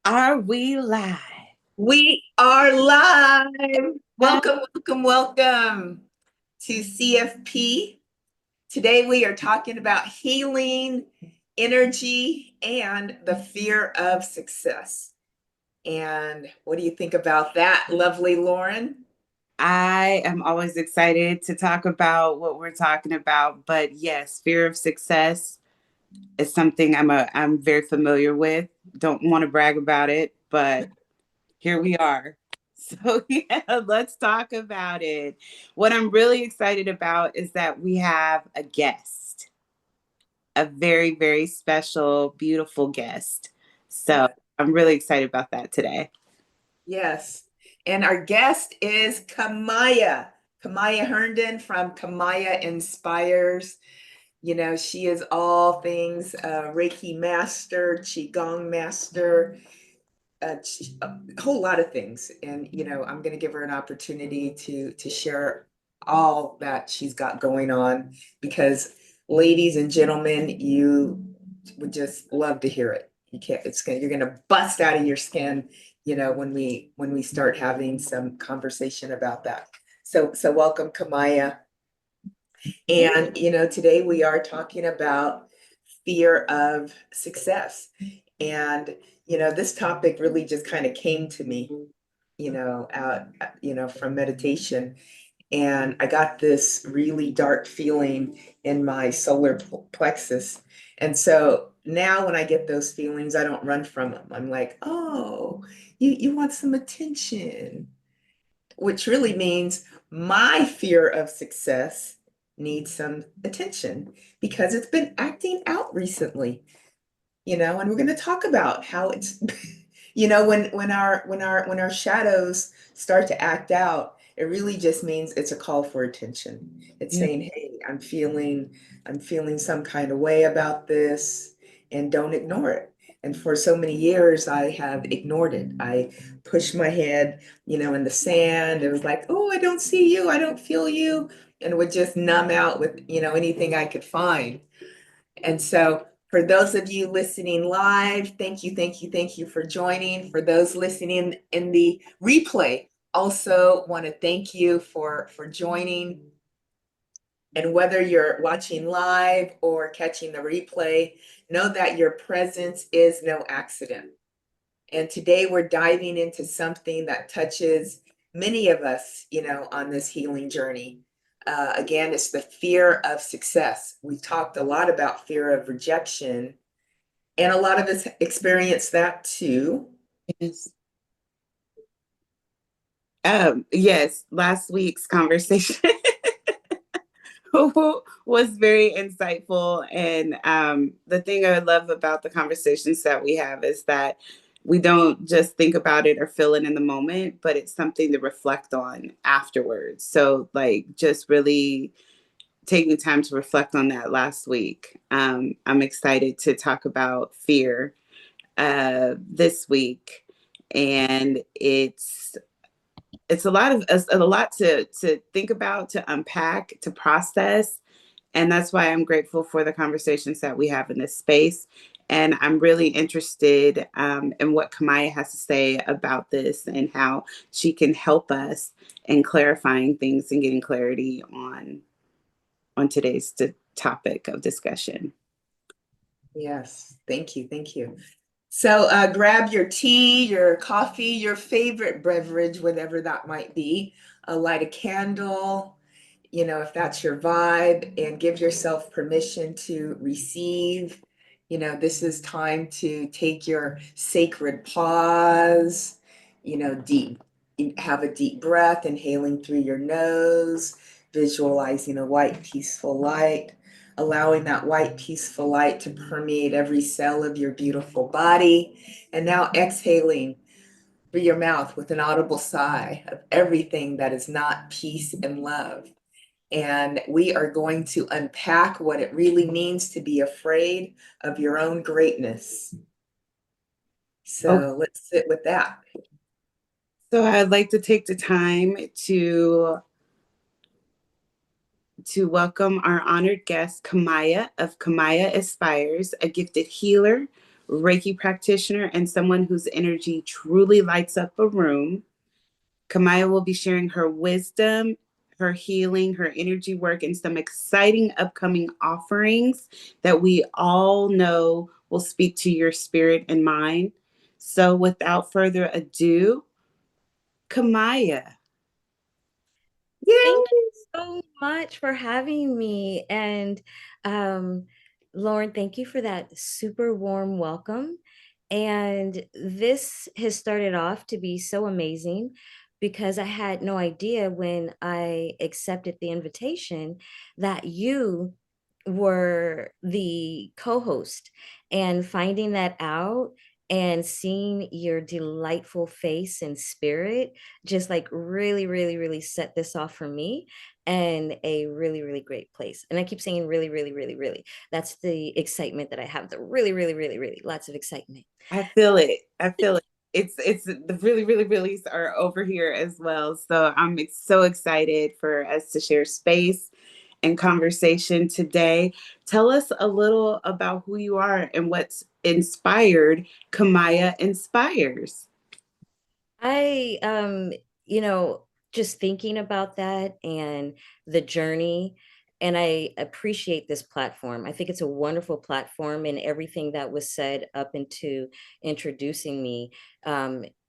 Are we live? We are live. Welcome, welcome, welcome to CFP. Today we are talking about healing, energy, and the fear of success. And what do you think about that, lovely Lauren? I am always excited to talk about what we're talking about, but yes, fear of success is something I'm very familiar with. Don't want to brag about it, but here we are. So yeah, let's talk about it. What I'm really excited about is that we have a guest, a very, very special, beautiful guest. So Yeah. I'm really excited about that today. Yes. And our guest is Kemiyah. Kemiyah Herndon from Kemiyah Inspires. You know, she is all things Reiki master, Qigong master, a whole lot of things. And, you know, I'm going to give her an opportunity to share all that she's got going on because, ladies and gentlemen, you would just love to hear it. You can't, you're going to bust out of your skin, you know, when we start having some conversation about that. So welcome, Kemiyah. And, you know, today we are talking about fear of success. And, you know, this topic really just kind of came to me, you know, out, you know, from meditation. And I got this really dark feeling in my solar plexus. And so now when I get those feelings, I don't run from them. I'm like, oh, you want some attention, which really means my fear of success needs some attention because it's been acting out recently, you know, and we're going to talk about how it's you know, when our shadows start to act out, it really just means it's a call for attention. It's Yeah. saying, hey, I'm feeling some kind of way about this, and don't ignore it. And for so many years I have ignored it. I pushed my head, you know, in the sand. It was like, oh, I don't see you, I don't feel you, and would just numb out with, you know, anything I could find. And so, for those of you listening live, thank you, thank you, thank you for joining. For those listening in the replay, also want to thank you for joining. And whether you're watching live or catching the replay, know that your presence is no accident. And today we're diving into something that touches many of us, you know, on this healing journey. Again, it's the fear of success. We've talked a lot about fear of rejection, and a lot of us experience that too. Yes. Yes, last week's conversation was very insightful. And the thing I love about the conversations that we have is that we don't just think about it or feel it in the moment, but it's something to reflect on afterwards. So, like, just really taking time to reflect on that last week. I'm excited to talk about fear this week. And it's a lot to think about, to unpack, to process, and that's why I'm grateful for the conversations that we have in this space. And I'm really interested in what Kemiyah has to say about this and how she can help us in clarifying things and getting clarity on today's topic of discussion. Yes, thank you, thank you. So grab your tea, your coffee, your favorite beverage, whatever that might be. Light a candle, you know, if that's your vibe, and give yourself permission to receive. You know, this is time to take your sacred pause, you know, have a deep breath, inhaling through your nose, visualizing a white, peaceful light, allowing that white, peaceful light to permeate every cell of your beautiful body. And now exhaling through your mouth with an audible sigh of everything that is not peace and love. And we are going to unpack what it really means to be afraid of your own greatness. Okay. So let's sit with that. So I'd like to take the time to welcome our honored guest, Kemiyah of Kemiyah Aspires, a gifted healer, Reiki practitioner, and someone whose energy truly lights up a room. Kemiyah will be sharing her wisdom, her healing, her energy work, and some exciting upcoming offerings that we all know will speak to your spirit and mind. So, without further ado, Kemiyah. Thank Yay! you so much for having me. And um, Lauren, thank you for that super warm welcome. And this has started off to be so amazing because I had no idea when I accepted the invitation that you were the co-host, and finding that out and seeing your delightful face and spirit just like really, really, really set this off for me and a really, really great place. And I keep saying really, really, really, really. That's the excitement that I have. The really, really, really, really lots of excitement. I feel it. I feel it. It's the really, really, really's are over here as well. So I'm so excited for us to share space and conversation today. Tell us a little about who you are and what's inspired Kemiyah Inspires. I you know, just thinking about that and the journey, and I appreciate this platform. I think it's a wonderful platform, and everything that was said up into introducing me,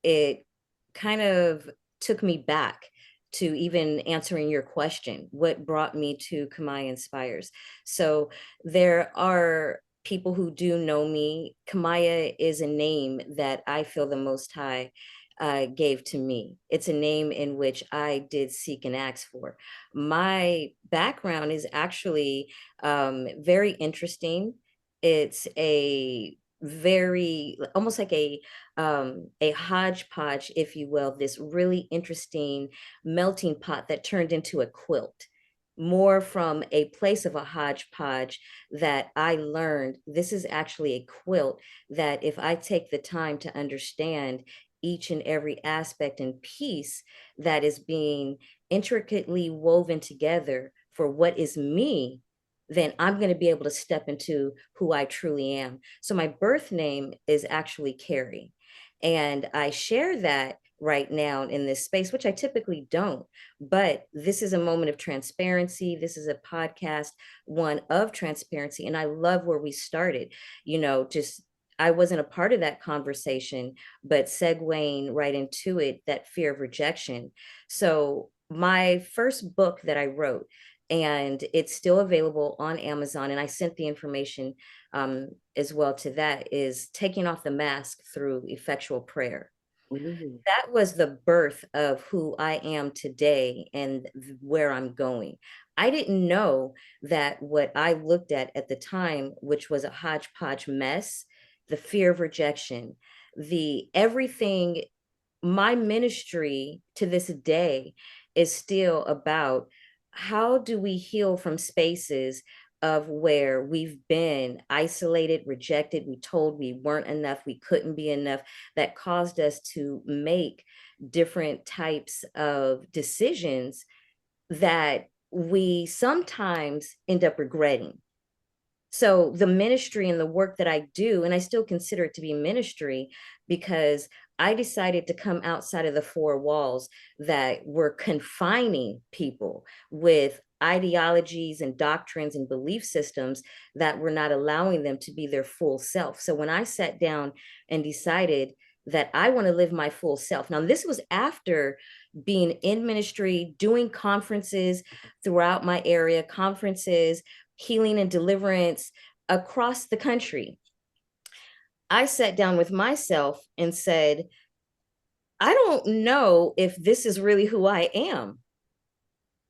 it kind of took me back to even answering your question, what brought me to Kemiyah Inspires. So there are people who do know me. Kemiyah is a name that I feel the Most High gave to me. It's a name in which I did seek and ask for. My background is actually very interesting. It's a very almost like a hodgepodge, if you will, this really interesting melting pot that turned into a quilt, more from a place of a hodgepodge that I learned this is actually a quilt that if I take the time to understand each and every aspect and piece that is being intricately woven together for what is me, then I'm going to be able to step into who I truly am. So my birth name is actually Carrie. And I share that right now in this space, which I typically don't. But this is a moment of transparency. This is a podcast, one of transparency. And I love where we started, just I wasn't a part of that conversation, but segueing right into it, that fear of rejection. So, my first book that I wrote, and it's still available on Amazon, and I sent the information as well to that, is Taking Off the Mask Through Effectual Prayer. Ooh. That was the birth of who I am today and where I'm going. I didn't know that what I looked at the time, which was a hodgepodge mess, the fear of rejection, the everything, my ministry to this day is still about how do we heal from spaces of where we've been isolated, rejected, we told we weren't enough, we couldn't be enough, that caused us to make different types of decisions that we sometimes end up regretting. So the ministry and the work that I do, and I still consider it to be ministry because I decided to come outside of the four walls that were confining people with ideologies and doctrines and belief systems that were not allowing them to be their full self. So when I sat down and decided that I want to live my full self. Now, this was after being in ministry, doing conferences throughout my area, conferences, healing and deliverance across the country. I sat down with myself and said, I don't know if this is really who I am.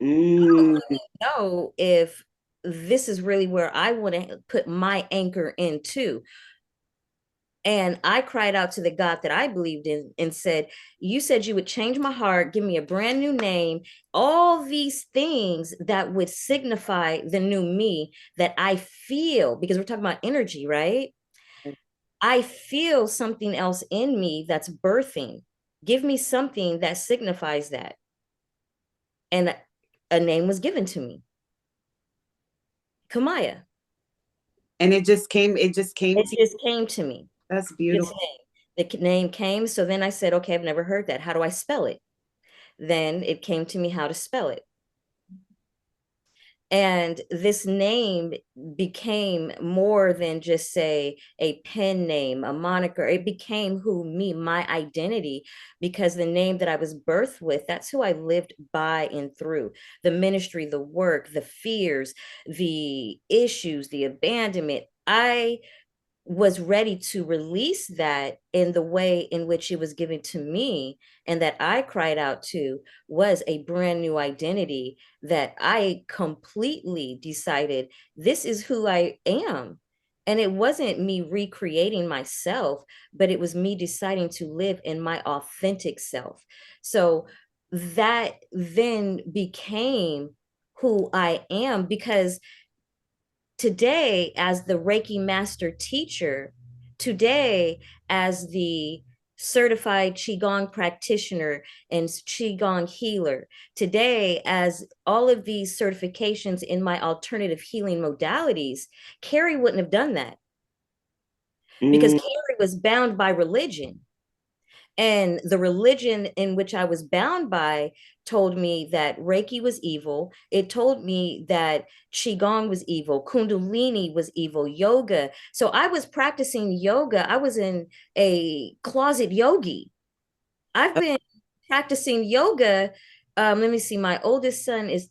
Mm. Know if this is really where I want to put my anchor into. And I cried out to the God that I believed in and said, you said you would change my heart, give me a brand new name, all these things that would signify the new me that I feel, because we're talking about energy, right? I feel something else in me that's birthing. Give me something that signifies that. And a name was given to me, Kemiyah. And it just came It to just came to me. That's Its beautiful. name. The name came. So then I said, okay, I've never heard that. How do I spell it? Then it came to me how to spell it. And this name became more than just say a pen name, a moniker. It became my identity, because the name that I was birthed with, that's who I lived by and through. The ministry, the work, the fears, the issues, the abandonment. I was ready to release that in the way in which it was given to me, and that I cried out to was a brand new identity that I completely decided this is who I am. And it wasn't me recreating myself, but it was me deciding to live in my authentic self. So that then became who I am, because today, as the Reiki master teacher, today as the certified Qigong practitioner and Qigong healer, today as all of these certifications in my alternative healing modalities, Carrie wouldn't have done that, because Mm, Carrie was bound by religion. And the religion in which I was bound by told me that Reiki was evil. It told me that Qigong was evil, Kundalini was evil, yoga. So I was practicing yoga. I was in a closet yogi. I've been practicing yoga. Let me see, my oldest son is,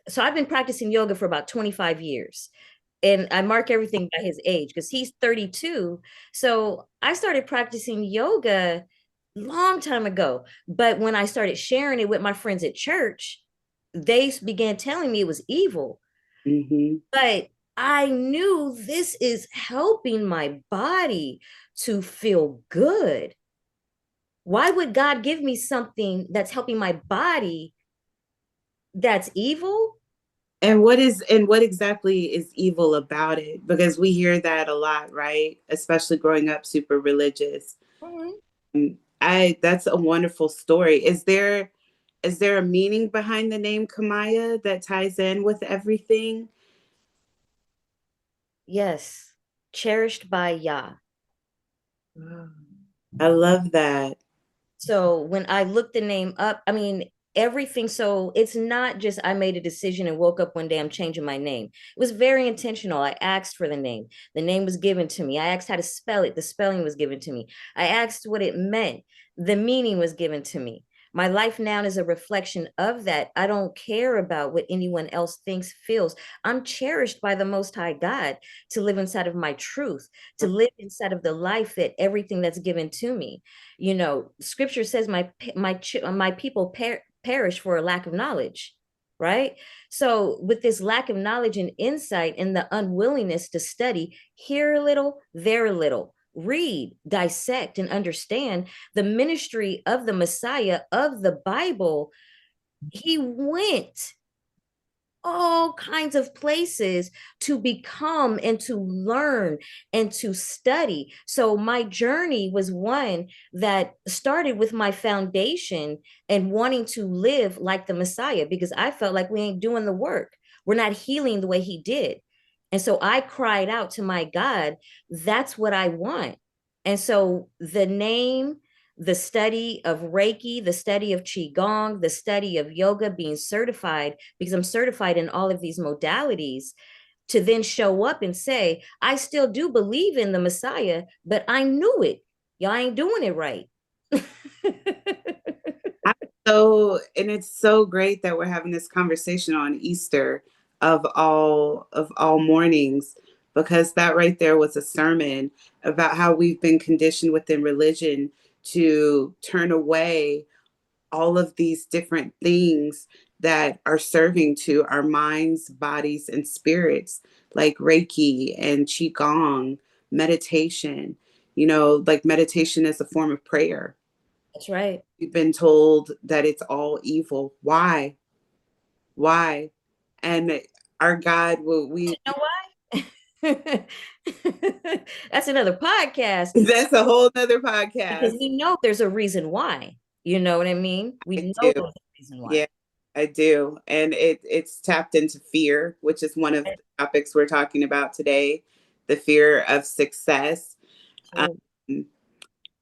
so I've been practicing yoga for about 25 years. And I mark everything by his age because he's 32. So I started practicing yoga long time ago. But when I started sharing it with my friends at church, they began telling me it was evil. mhm. But I knew this is helping my body to feel good. Why would God give me something that's helping my body that's evil? And what exactly is evil about it? Because we hear that a lot, right? Especially growing up super religious. Mhm. I That's a wonderful story. Is there a meaning behind the name Kemiyah that ties in with everything? Yes, cherished by Yah. Wow. I love that. So when I looked the name up, I mean, everything. So it's not just I made a decision and woke up one day, I'm changing my name. It was very intentional. I asked for the name. The name was given to me. I asked how to spell it. The spelling was given to me. I asked what it meant. The meaning was given to me. My life now is a reflection of that. I don't care about what anyone else thinks, feels. I'm cherished by the Most High God to live inside of my truth, to live inside of the life that everything that's given to me. You know, scripture says my people perish for a lack of knowledge, right? So with this lack of knowledge and insight and the unwillingness to study, here a little, there a little, read, dissect, and understand the ministry of the Messiah of the Bible, he went all kinds of places to become and to learn and to study. So my journey was one that started with my foundation and wanting to live like the Messiah, because I felt like we ain't doing the work. We're not healing the way he did. And so I cried out to my God, that's what I want. And so the name, the study of Reiki, the study of Qigong, the study of yoga, being certified, because I'm certified in all of these modalities, to then show up and say, I still do believe in the Messiah, but I knew it. Y'all ain't doing it right. And it's so great that we're having this conversation on Easter of all mornings, because that right there was a sermon about how we've been conditioned within religion to turn away all of these different things that are serving to our minds, bodies, and spirits, like Reiki and Qigong, meditation. You know, like meditation is a form of prayer. That's right. We've been told that it's all evil. Why? Why? And our God, will we, You know why? That's another podcast, that's a whole nother podcast. because we know there's a reason why. You know what I mean? We I know do. there's a reason why. Yeah, I do. And it's tapped into fear, which is one of the topics we're talking about today, the fear of success. Um, True.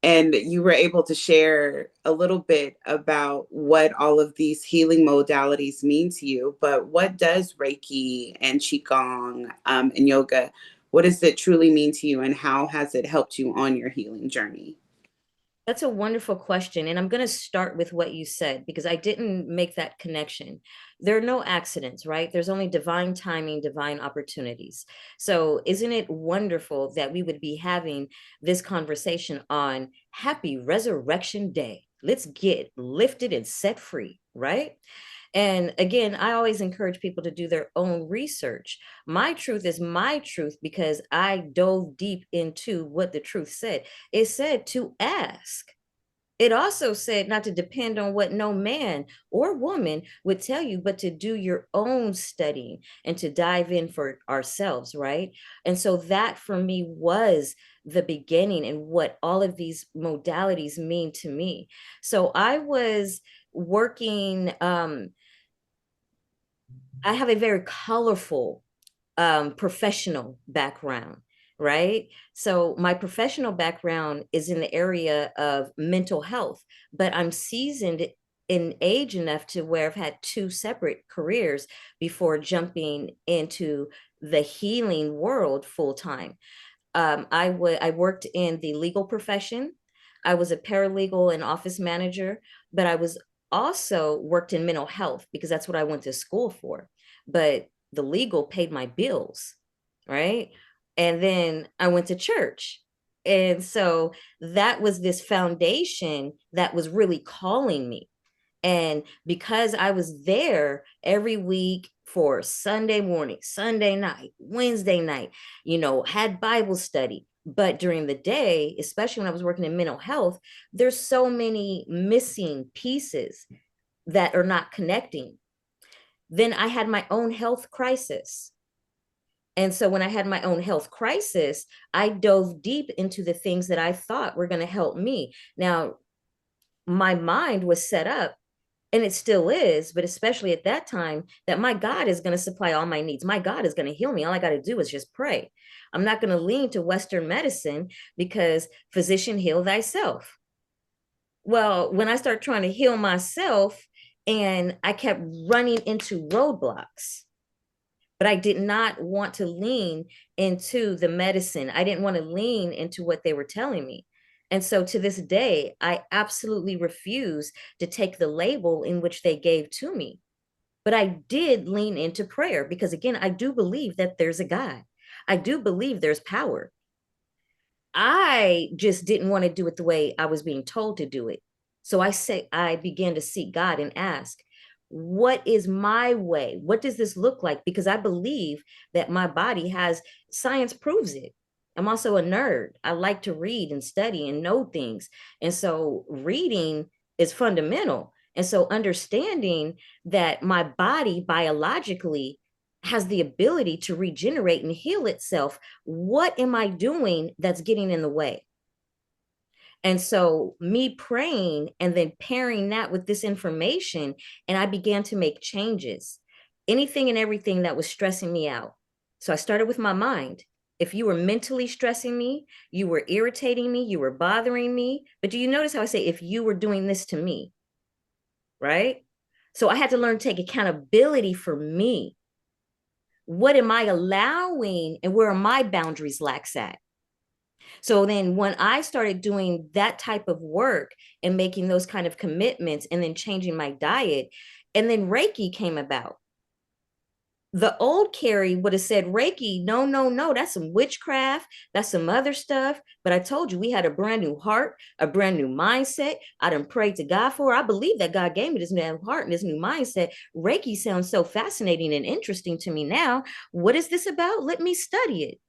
And you were able to share a little bit about what all of these healing modalities mean to you. But what does Reiki and Qigong and yoga, what does it truly mean to you, and how has it helped you on your healing journey? That's a wonderful question. And I'm going to start with what you said because I didn't make that connection. There are no accidents, right? There's only divine timing, divine opportunities. So, isn't it wonderful that we would be having this conversation on Happy Resurrection Day? Let's get lifted and set free, right? And again, I always encourage people to do their own research. My truth is my truth because I dove deep into what the truth said. It said to ask. It also said not to depend on what no man or woman would tell you, but to do your own studying and to dive in for ourselves, right? And so that for me was the beginning and what all of these modalities mean to me. So I was working I have a very colorful professional background, right? So my professional background is in the area of mental health, but I'm seasoned in age enough to where I've had two separate careers before jumping into the healing world full time. I worked in the legal profession. I was a paralegal and office manager, but I was also worked in mental health because that's what I went to school for. But the legal paid my bills, right? And then I went to church. And so that was this foundation that was really calling me. And because I was there every week for Sunday morning, Sunday night, Wednesday night, had Bible study. But during the day, especially when I was working in mental health, there's so many missing pieces that are not connecting. Then I had my own health crisis. And so when I had my own health crisis, I dove deep into the things that I thought were going to help me. Now, my mind was set up, and it still is, but especially at that time, that my God is going to supply all my needs. My God is going to heal me. All I got to do is just pray. I'm not going to lean to Western medicine because physician, heal thyself. Well, when I started trying to heal myself, and I kept running into roadblocks, but I did not want to lean into the medicine. I didn't want to lean into what they were telling me. And so to this day, I absolutely refuse to take the label in which they gave to me. But I did lean into prayer because, again, I do believe that there's a God. I do believe there's power. I just didn't want to do it the way I was being told to do it. So I began to seek God and ask, what is my way? What does this look like? Because I believe that my body has, science proves it. I'm also a nerd. I like to read and study and know things. And so reading is fundamental. And so understanding that my body biologically has the ability to regenerate and heal itself. What am I doing that's getting in the way? And so, me praying and then pairing that with this information, and I began to make changes, anything and everything that was stressing me out. So, I started with my mind. If you were mentally stressing me, you were irritating me, you were bothering me. But do you notice how I say, if you were doing this to me, right? So, I had to learn to take accountability for me. What am I allowing, and where are my boundaries lax at? So then when I started doing that type of work and making those kind of commitments and then changing my diet, and then Reiki came about. The old Carrie would have said, Reiki, no, no, no, that's some witchcraft, that's some other stuff. But I told you we had a brand new heart, a brand new mindset. I done prayed to God for her. I believe that God gave me this new heart and this new mindset. Reiki sounds so fascinating and interesting to me now. What is this about? Let me study it.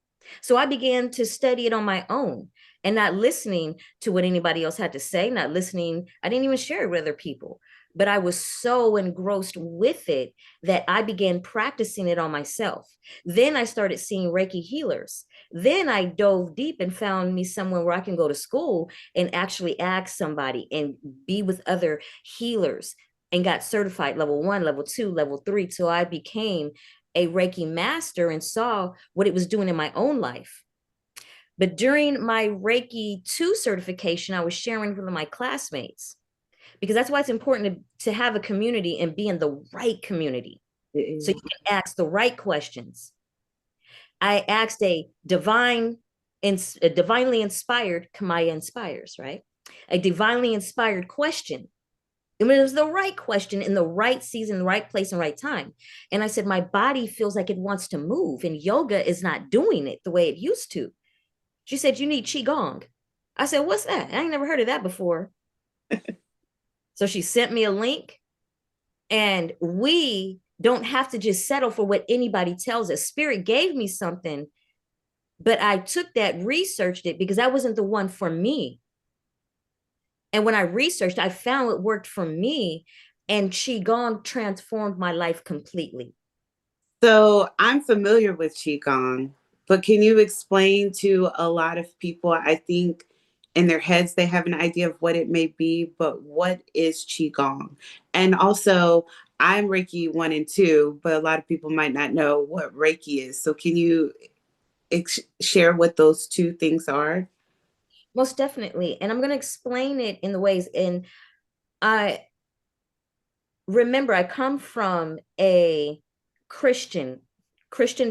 So I began to study it on my own and not listening to what anybody else had to say, not listening. I didn't even share it with other people, but I was so engrossed with it that I began practicing it on myself. Then I started seeing Reiki healers. Then I dove deep and found me somewhere where I can go to school and actually ask somebody and be with other healers, and got certified level 1, level 2, level 3. So I became a Reiki master and saw what it was doing in my own life. But during my Reiki 2 certification, I was sharing with my classmates, because that's why it's important to have a community and be in the right community. So you can ask the right questions. I asked a divinely inspired, Kemiyah inspires, right? A divinely inspired question. I mean, it was the right question in the right season, the right place, and right time. And I said, my body feels like it wants to move, and yoga is not doing it the way it used to. She said, you need Qigong. I said, what's that? I ain't never heard of that before. So she sent me a link, and we don't have to just settle for what anybody tells us. Spirit gave me something, but I took that, researched it, because that wasn't the one for me. And when I researched, I found it worked for me, and Qigong transformed my life completely. So I'm familiar with Qigong, but can you explain to a lot of people, I think in their heads, they have an idea of what it may be, but what is Qigong? And also, I'm Reiki 1 and 2, but a lot of people might not know what Reiki is. So can you share what those two things are? Most definitely. And I'm going to explain it in the ways. And I remember, I come from a Christian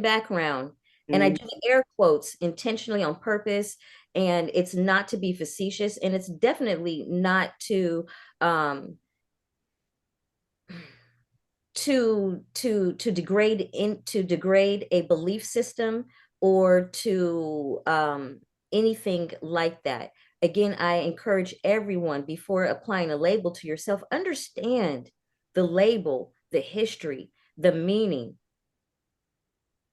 background, and I do the air quotes intentionally on purpose, and it's not to be facetious, and it's definitely not to degrade a belief system, or to anything like that. Again, I encourage everyone, before applying a label to yourself, understand the label, the history, the meaning,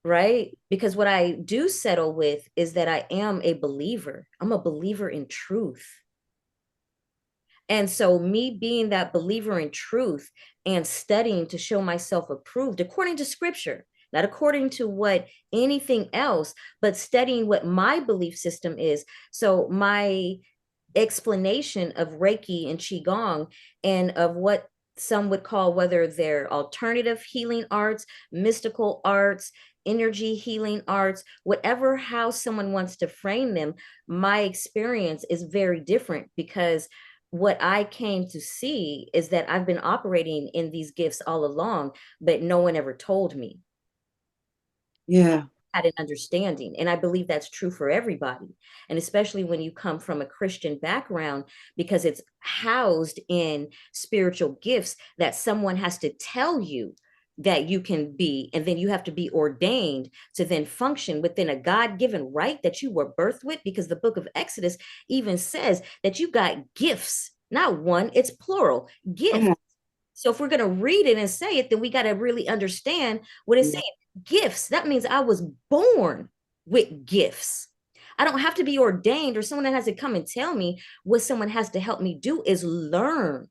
right? Because what I do settle with is that I am a believer. I'm a believer in truth. And so me being that believer in truth and studying to show myself approved according to scripture, not according to what anything else, but studying what my belief system is. So my explanation of Reiki and Qigong, and of what some would call, whether they're alternative healing arts, mystical arts, energy healing arts, whatever, how someone wants to frame them, my experience is very different, because what I came to see is that I've been operating in these gifts all along, but no one ever told me. Yeah. Had an understanding. And I believe that's true for everybody. And especially when you come from a Christian background, because it's housed in spiritual gifts that someone has to tell you that you can be, and then you have to be ordained to then function within a God-given right that you were birthed with, because the book of Exodus even says that you got gifts, not one, it's plural, gifts. So if we're going to read it and say it, then we got to really understand what it's saying. Gifts, that means I was born with gifts. I don't have to be ordained, or someone that has to come and tell me. What someone has to help me do is learn,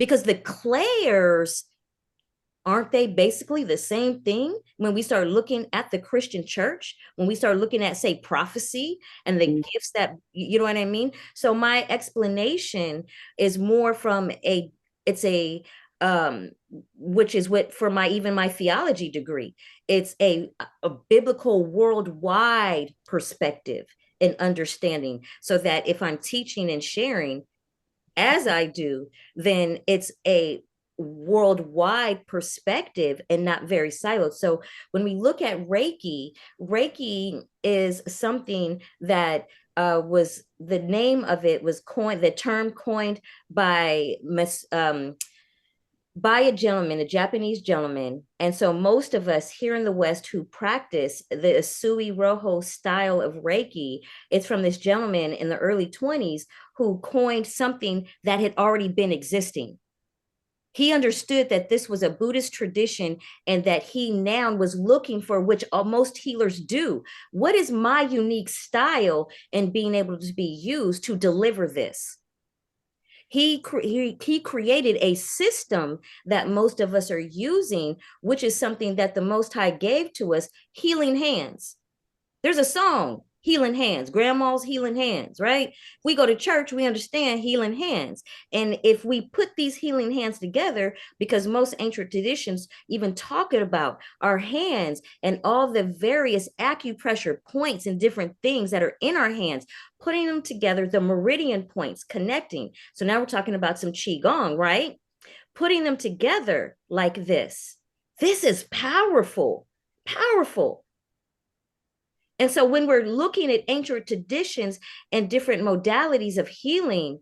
because the clairs, aren't they basically the same thing? When we start looking at the Christian church, when we start looking at, say, prophecy and the gifts that, you know what I mean? So my explanation is more from which is what, for my theology degree, it's a biblical worldwide perspective and understanding, so that if I'm teaching and sharing as I do, then it's a worldwide perspective and not very siloed. So when we look at Reiki, Reiki is something that was, the name of it was coined, the term coined by a gentleman, a Japanese gentleman. And so most of us here in the West who practice the Usui Roho style of Reiki, it's from this gentleman in the early 20s who coined something that had already been existing. He understood that this was a Buddhist tradition, and that he now was looking for, which most healers do. What is my unique style in being able to be used to deliver this? He created a system that most of us are using, which is something that the Most High gave to us, healing hands. There's a song healing hands, grandma's healing hands, right? We go to church, we understand healing hands. And if we put these healing hands together, because most ancient traditions even talk about our hands and all the various acupressure points and different things that are in our hands, putting them together, the meridian points connecting. So now we're talking about some qigong, right? Putting them together like this. This is powerful, powerful. And so when we're looking at ancient traditions and different modalities of healing,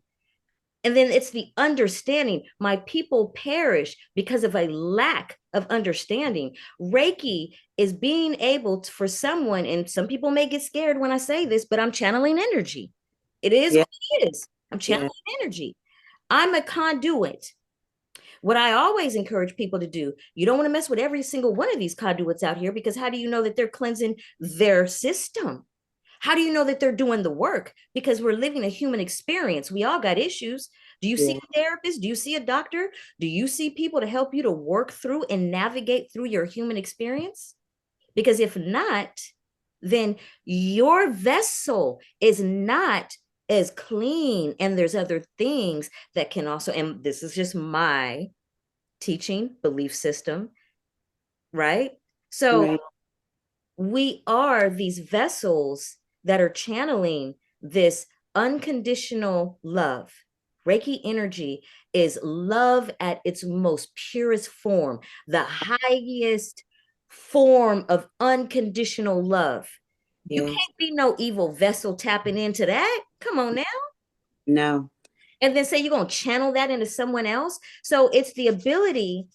and then it's the understanding, my people perish because of a lack of understanding. Reiki is being able to, for someone, and some people may get scared when I say this, but I'm channeling energy. It is Yeah. what it is. I'm channeling energy. I'm a conduit. What I always encourage people to do, you don't want to mess with every single one of these conduits out here, because how do you know that they're cleansing their system? How do you know that they're doing the work? Because we're living a human experience. We all got issues. Do you see a therapist? Do you see a doctor? Do you see people to help you to work through and navigate through your human experience? Because if not, then your vessel is not as clean, and there's other things that can also, and this is just my teaching belief system, right? So Right. we are these vessels that are channeling this unconditional love. Reiki energy is love at its most purest form, the highest form of unconditional love. You Yes. can't be no evil vessel tapping into that. Come on now. No. And then say you're going to channel that into someone else. So it's the ability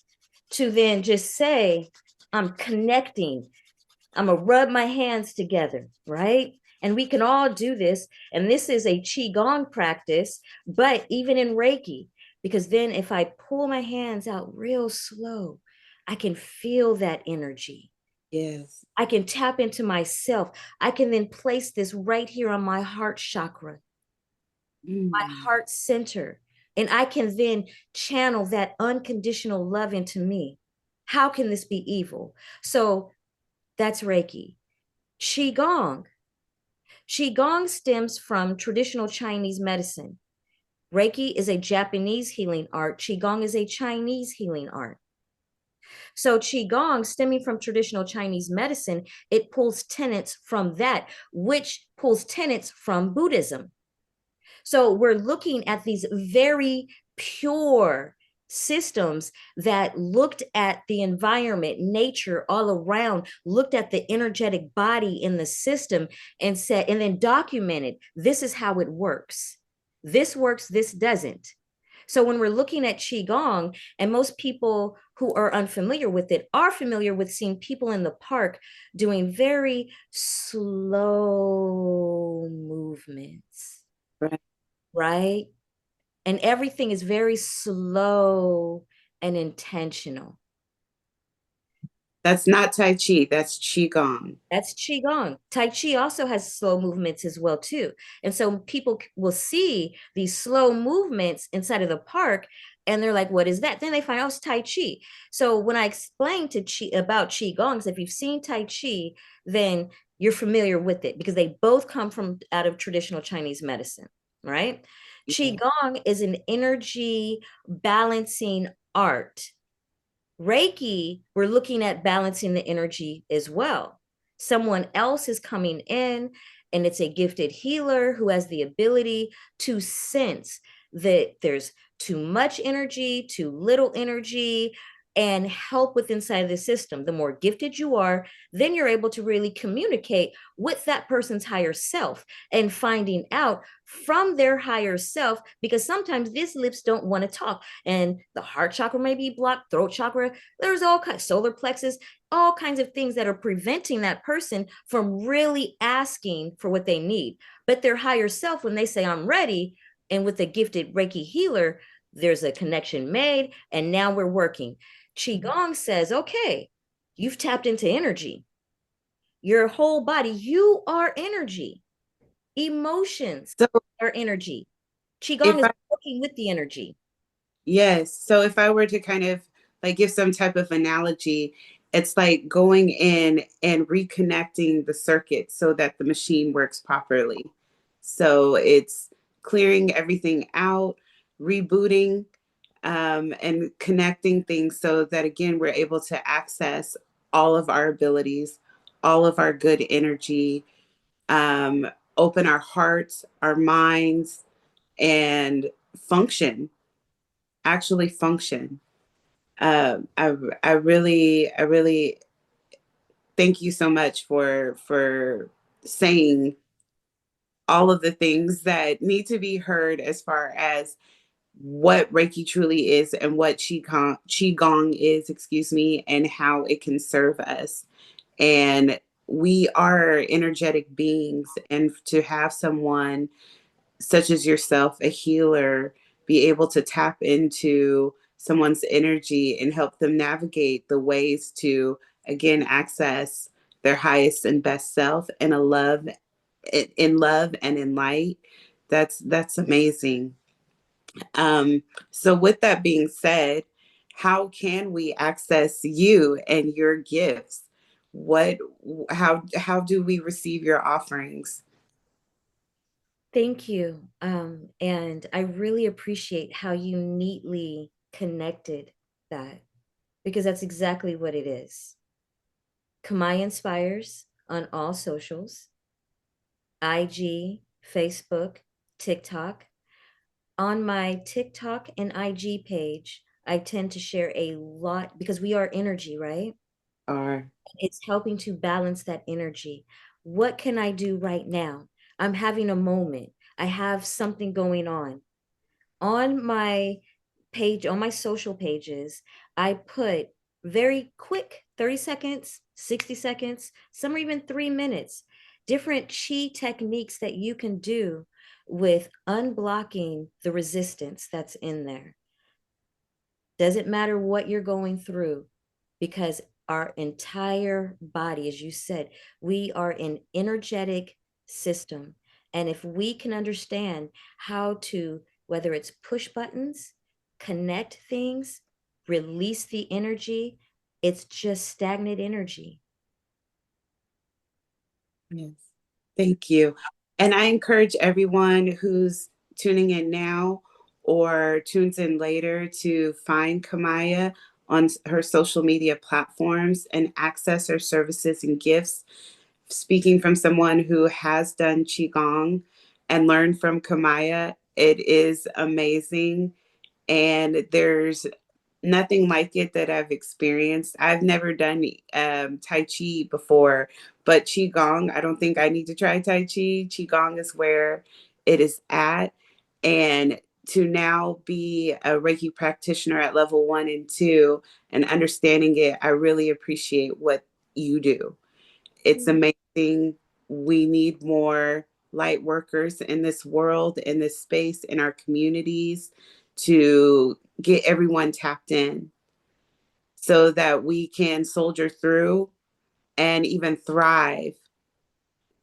to then just say, I'm connecting. I'm going to rub my hands together, right? And we can all do this. And this is a Qigong practice, but even in Reiki, because then if I pull my hands out real slow, I can feel that energy. Yes. I can tap into myself. I can then place this right here on my heart chakra, my heart center, and I can then channel that unconditional love into me. How can this be evil? So that's Reiki. Qigong. Qigong stems from traditional Chinese medicine. Reiki is a Japanese healing art. Qigong is a Chinese healing art. So Qigong, stemming from traditional Chinese medicine, it pulls tenets from that, which pulls tenets from Buddhism. So we're looking at these very pure systems that looked at the environment, nature all around, looked at the energetic body in the system and said, and then documented, this is how it works. This works, this doesn't. So when we're looking at Qigong, and most people who are unfamiliar with it are familiar with seeing people in the park doing very slow movements, Right. right? And everything is very slow and intentional. That's not Tai Chi. That's Qigong. That's Qigong. Tai Chi also has slow movements as well, too. And so people will see these slow movements inside of the park, and they're like, what is that? Then they find out it's Tai Chi. So when I explain to about Qigongs, if you've seen Tai Chi, then you're familiar with it, because they both come from out of traditional Chinese medicine, right? Qigong is an energy balancing art. Reiki, we're looking at balancing the energy as well. Someone else is coming in, and it's a gifted healer who has the ability to sense that there's too much energy, too little energy, and help with inside the system. The more gifted you are, then you're able to really communicate with that person's higher self and finding out from their higher self, because sometimes these lips don't want to talk, and the heart chakra may be blocked, throat chakra, there's all kinds, solar plexus, all kinds of things that are preventing that person from really asking for what they need. But their higher self, when they say, I'm ready, and with a gifted Reiki healer, there's a connection made, and now we're working. Qigong says, okay, you've tapped into energy. Your whole body, you are energy. Emotions So are energy. Qigong if is I, working with the energy. yes. So if I were to kind of like give some type of analogy, it's like going in and reconnecting the circuit so that the machine works properly. So it's clearing everything out, rebooting, and connecting things so that, again, we're able to access all of our abilities, all of our good energy, um, open our hearts, our minds, and function, actually function. Um, I, I really thank you so much for saying all of the things that need to be heard as far as what Reiki truly is and what Qigong is, excuse me, and how it can serve us. And we are energetic beings, and to have someone such as yourself, a healer, be able to tap into someone's energy and help them navigate the ways to, again, access their highest and best self and a love, in love and in light. That's amazing. So with that being said, how can we access you and your gifts? What how do we receive your offerings? Thank you. And I really appreciate how you neatly connected that, because that's exactly what it is. Kamai Inspires on all socials, IG, Facebook, TikTok. On my TikTok and IG page, I tend to share a lot because we are energy, right? Are It's helping to balance that energy. What can I do right now? I'm having a moment. I have something going on. On my page, on my social pages, I put very quick 30 seconds, 60 seconds, some are even 3 minutes, different chi techniques that you can do with unblocking the resistance that's in there. Doesn't matter what you're going through, because our entire body, as you said, we are an energetic system. And if we can understand how to, whether it's push buttons, connect things, release the energy, it's just stagnant energy. yes. Thank you. And I encourage everyone who's tuning in now or tunes in later to find Kemiyah on her social media platforms and access her services and gifts. Speaking from someone who has done Qigong and learned from Kemiyah, it is amazing. And there's nothing like it that I've experienced. I've never done Tai Chi before, but Qigong, I don't think I need to try Tai Chi. Qigong is where it is at. And to now be a Reiki practitioner at level 1 and 2 and understanding it, I really appreciate what you do. It's amazing. We need more light workers in this world, in this space, in our communities to get everyone tapped in so that we can soldier through and even thrive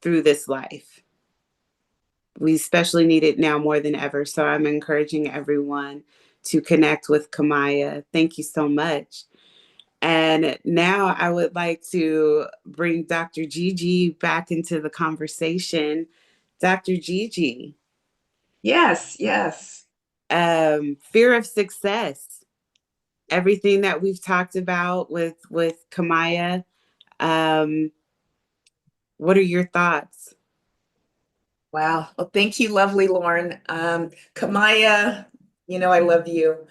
through this life. We especially need it now more than ever. So I'm encouraging everyone to connect with Kemiyah. Thank you so much. And now I would like to bring Dr. Gigi back into the conversation. Dr. Gigi, Yes, yes. fear of success, everything that we've talked about with Kemiyah. Um, what are your thoughts? Wow. Well, thank you, lovely Lauren. Kamaya, I love you.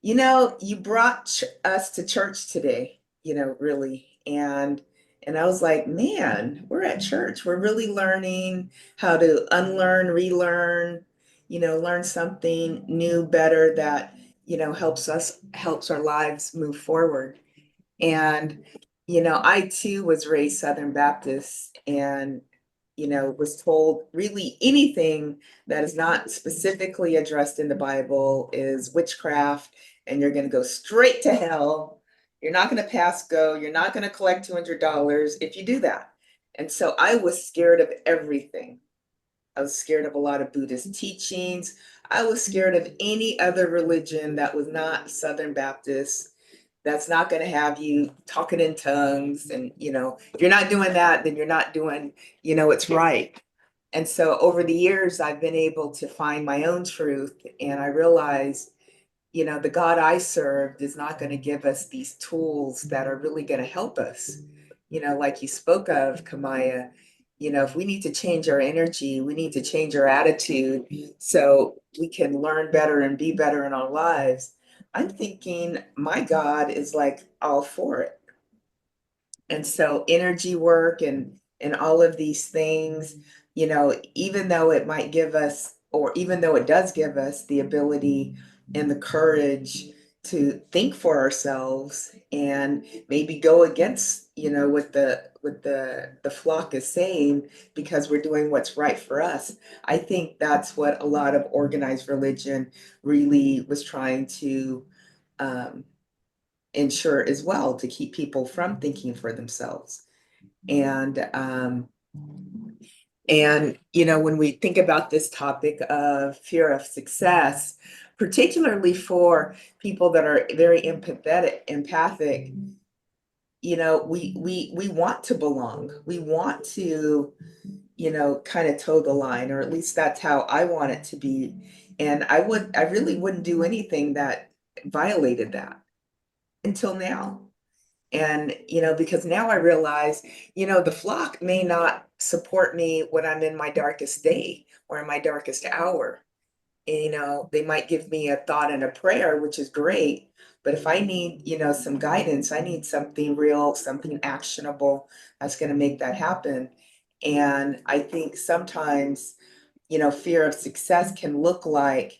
You brought us to church today, really. And I was like, man, we're at church. We're really learning how to unlearn, relearn, learn something new, better that, helps our lives move forward. And, I too was raised Southern Baptist and, was told really anything that is not specifically addressed in the Bible is witchcraft and you're going to go straight to hell. You're not going to pass go. You're not going to collect $200 if you do that. And so I was scared of everything. I was scared of a lot of Buddhist teachings. I was scared of any other religion that was not Southern Baptist. That's not going to have you talking in tongues. And, if you're not doing that, then you're not doing, it's right. And so over the years, I've been able to find my own truth. And I realized, the God I served is not going to give us these tools that are really going to help us. Like you spoke of, Kemiyah, if we need to change our energy, we need to change our attitude so we can learn better and be better in our lives. I'm thinking my God is like all for it. And so energy work and all of these things, even though it might give us, or even though it does give us the ability and the courage to think for ourselves and maybe go against, what the flock is saying, because we're doing what's right for us. I think that's what a lot of organized religion really was trying to um, ensure as well, to keep people from thinking for themselves. And when we think about this topic of fear of success, particularly for people that are very empathic, we want to belong. We want to, kind of toe the line, or at least that's how I want it to be. And I really wouldn't do anything that violated that until now. And, because now I realize, the flock may not support me when I'm in my darkest day or in my darkest hour. And, they might give me a thought and a prayer, which is great. But if I need, some guidance, I need something real, something actionable that's going to make that happen. And I think sometimes, fear of success can look like,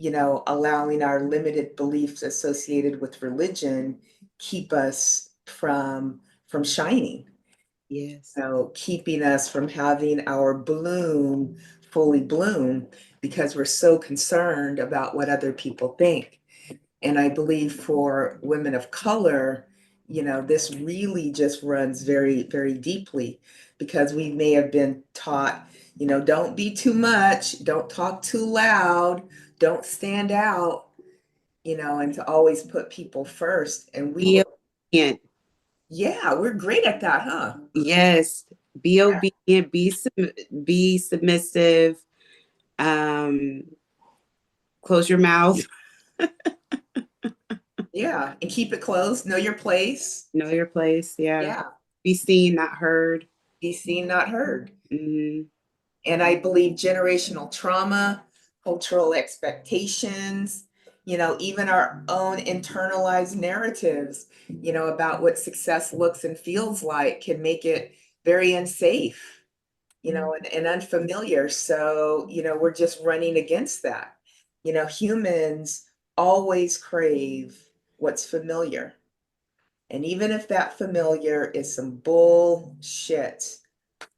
allowing our limited beliefs associated with religion keep us from shining. Yes. So keeping us from having our bloom fully bloom, because we're so concerned about what other people think. And I believe for women of color, this really just runs very, very deeply, because we may have been taught, don't be too much, don't talk too loud, don't stand out, and to always put people first. And Be obedient. yeah, we're great at that, huh? Yes. Be obedient. Be submissive. Um, Close your mouth. Yeah, and keep it close, know your place. Know your place. Yeah. Yeah, Be seen, not heard. be seen, not heard. Hmm. And I believe generational trauma, cultural expectations, even our own internalized narratives, about what success looks and feels like, can make it very unsafe, and unfamiliar. So, we're just running against that. Humans always crave what's familiar. And even if that familiar is some bullshit,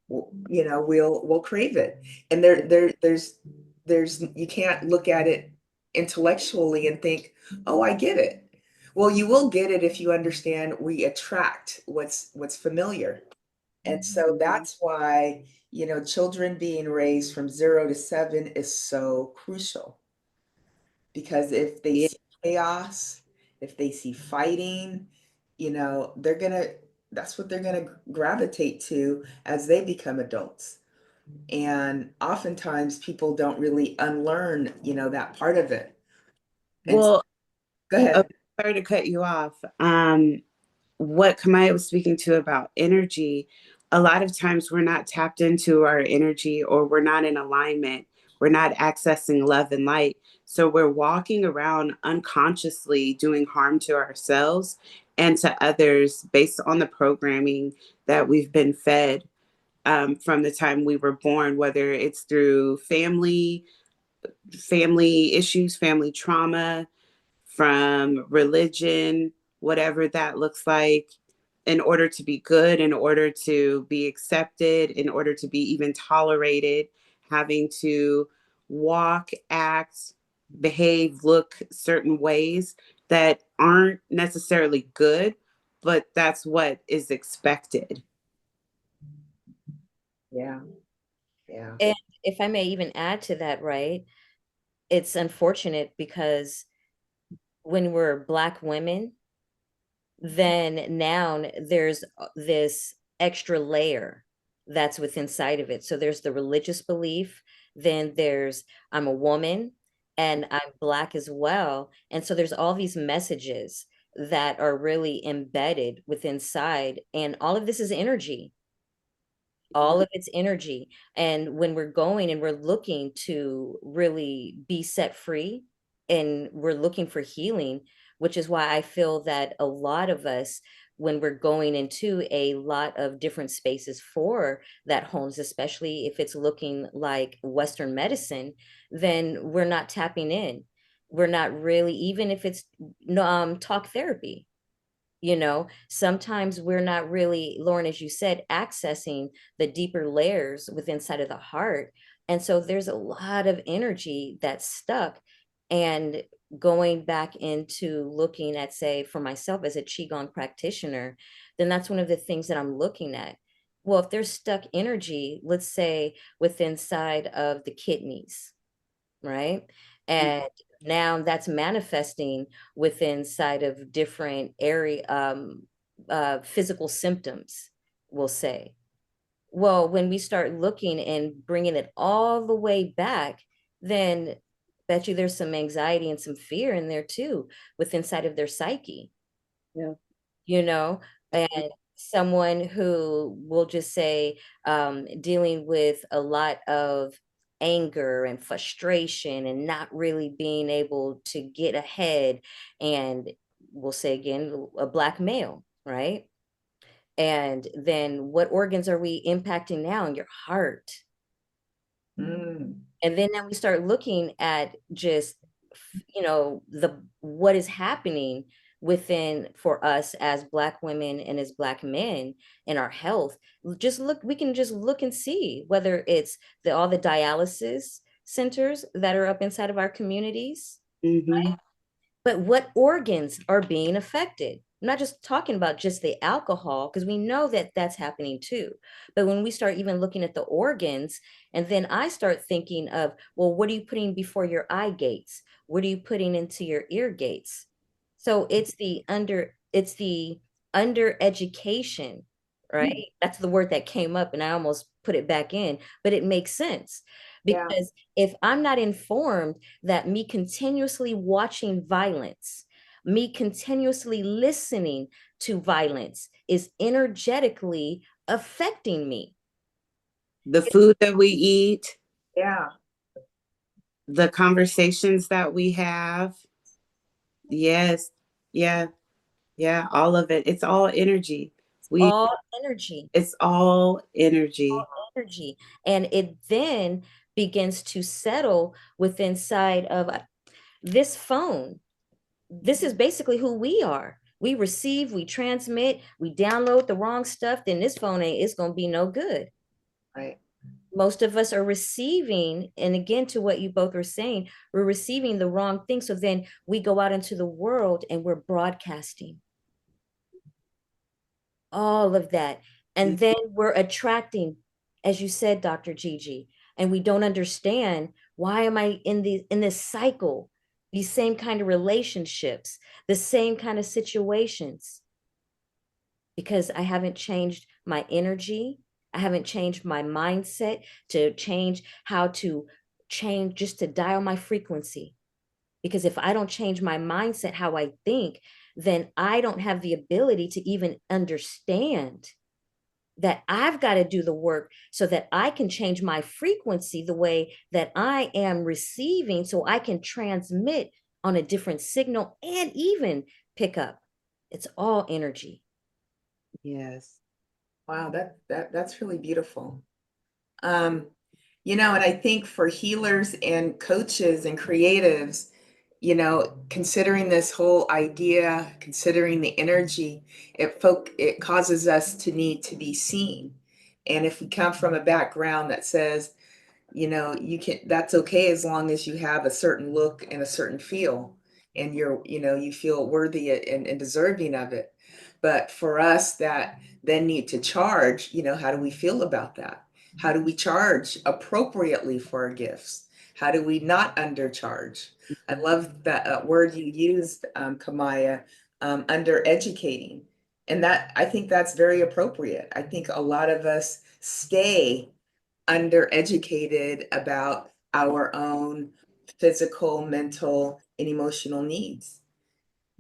we'll crave it. And there's you can't look at it intellectually and think, oh, I get it. Well, you will get it if you understand we attract what's familiar. And so that's why, children being raised from 0 to 7 is so crucial. Because if they Yeah. see chaos, if they see fighting, that's what they're gonna gravitate to as they become adults. And oftentimes people don't really unlearn, that part of it. And Well, go oh, ahead. sorry to cut you off. What Kemiyah was speaking to about energy, a lot of times we're not tapped into our energy, or we're not in alignment. We're not accessing love and light. So we're walking around unconsciously doing harm to ourselves and to others based on the programming that we've been fed from the time we were born, whether it's through family issues, family trauma, from religion, whatever that looks like, in order to be good, in order to be accepted, in order to be even tolerated, having to walk, act, behave, look certain ways that aren't necessarily good, but that's what is expected. Yeah, yeah. And if I may even add to that, right? It's unfortunate because when we're Black women, then now there's this extra layer that's within sight of it. So there's the religious belief, then there's I'm a woman and I'm Black as well. And so there's all these messages that are really embedded within inside. And all of this is energy, all of its energy. And when we're going and we're looking to really be set free and we're looking for healing, which is why I feel that a lot of us, when we're going into a lot of different spaces for that homes, especially if it's looking like Western medicine, then we're not tapping in. We're not really, even if it's talk therapy, sometimes we're not really, Lauren, as you said, accessing the deeper layers within inside of the heart. And so there's a lot of energy that's stuck. And going back into looking at, say, for myself as a Qigong practitioner, then that's one of the things that I'm looking at. Well, if there's stuck energy, let's say within inside of the kidneys, right? And now that's manifesting within inside of different area physical symptoms, we'll say. Well, when we start looking and bringing it all the way back, then bet you there's some anxiety and some fear in there too, with inside of their psyche. Yeah. And someone who will just say dealing with a lot of anger and frustration and not really being able to get ahead, and we'll say again a Black male, right? And then what organs are we impacting now? In your heart. Mm. And then now we start looking at just the what is happening within for us as Black women and as Black men in our health. Just look, we can just look and see whether it's all the dialysis centers that are up inside of our communities. Mm-hmm. But what organs are being affected? I'm not just talking about just the alcohol, because we know that that's happening too. But when we start even looking at the organs, and then I start thinking of, well, what are you putting before your eye gates? What are you putting into your ear gates? So it's the under education, right? That's the word that came up and I almost put it back in, but it makes sense Yeah. because if I'm not informed that me continuously watching violence, me continuously listening to violence is energetically affecting me. The food that we eat, Yeah. the conversations that we have. Yes. Yeah. Yeah. All of it. It's all energy. We, All energy, it's all energy. energy. And it then begins to settle within inside of this phone. This is basically who we are. We receive, we transmit, we download the wrong stuff, then this phone it's going to be no good. Right. Most of us are receiving, and again, to what you both were saying, we're receiving the wrong thing. So then we go out into the world and we're broadcasting all of that. And then we're attracting, as you said, Dr. Gigi, and we don't understand why am I in this cycle, these same kind of relationships, the same kind of situations, because I haven't changed my energy. I haven't changed my mindset to change how to change just to dial my frequency. Because if I don't change my mindset, how I think, then I don't have the ability to even understand that I've got to do the work so that I can change my frequency the way that I am receiving so I can transmit on a different signal and even pick up. It's all energy. Yes. Wow, that's really beautiful. And I think for healers and coaches and creatives, considering this whole idea, considering the energy, it causes us to need to be seen. And if we come from a background that says, that's okay as long as you have a certain look and a certain feel and you feel worthy and deserving of it. But for us that then need to charge, how do we feel about that? How do we charge appropriately for our gifts? How do we not undercharge? I love that word you used, Kemiyah, under educating. And that, I think that's very appropriate. I think a lot of us stay undereducated about our own physical, mental, and emotional needs.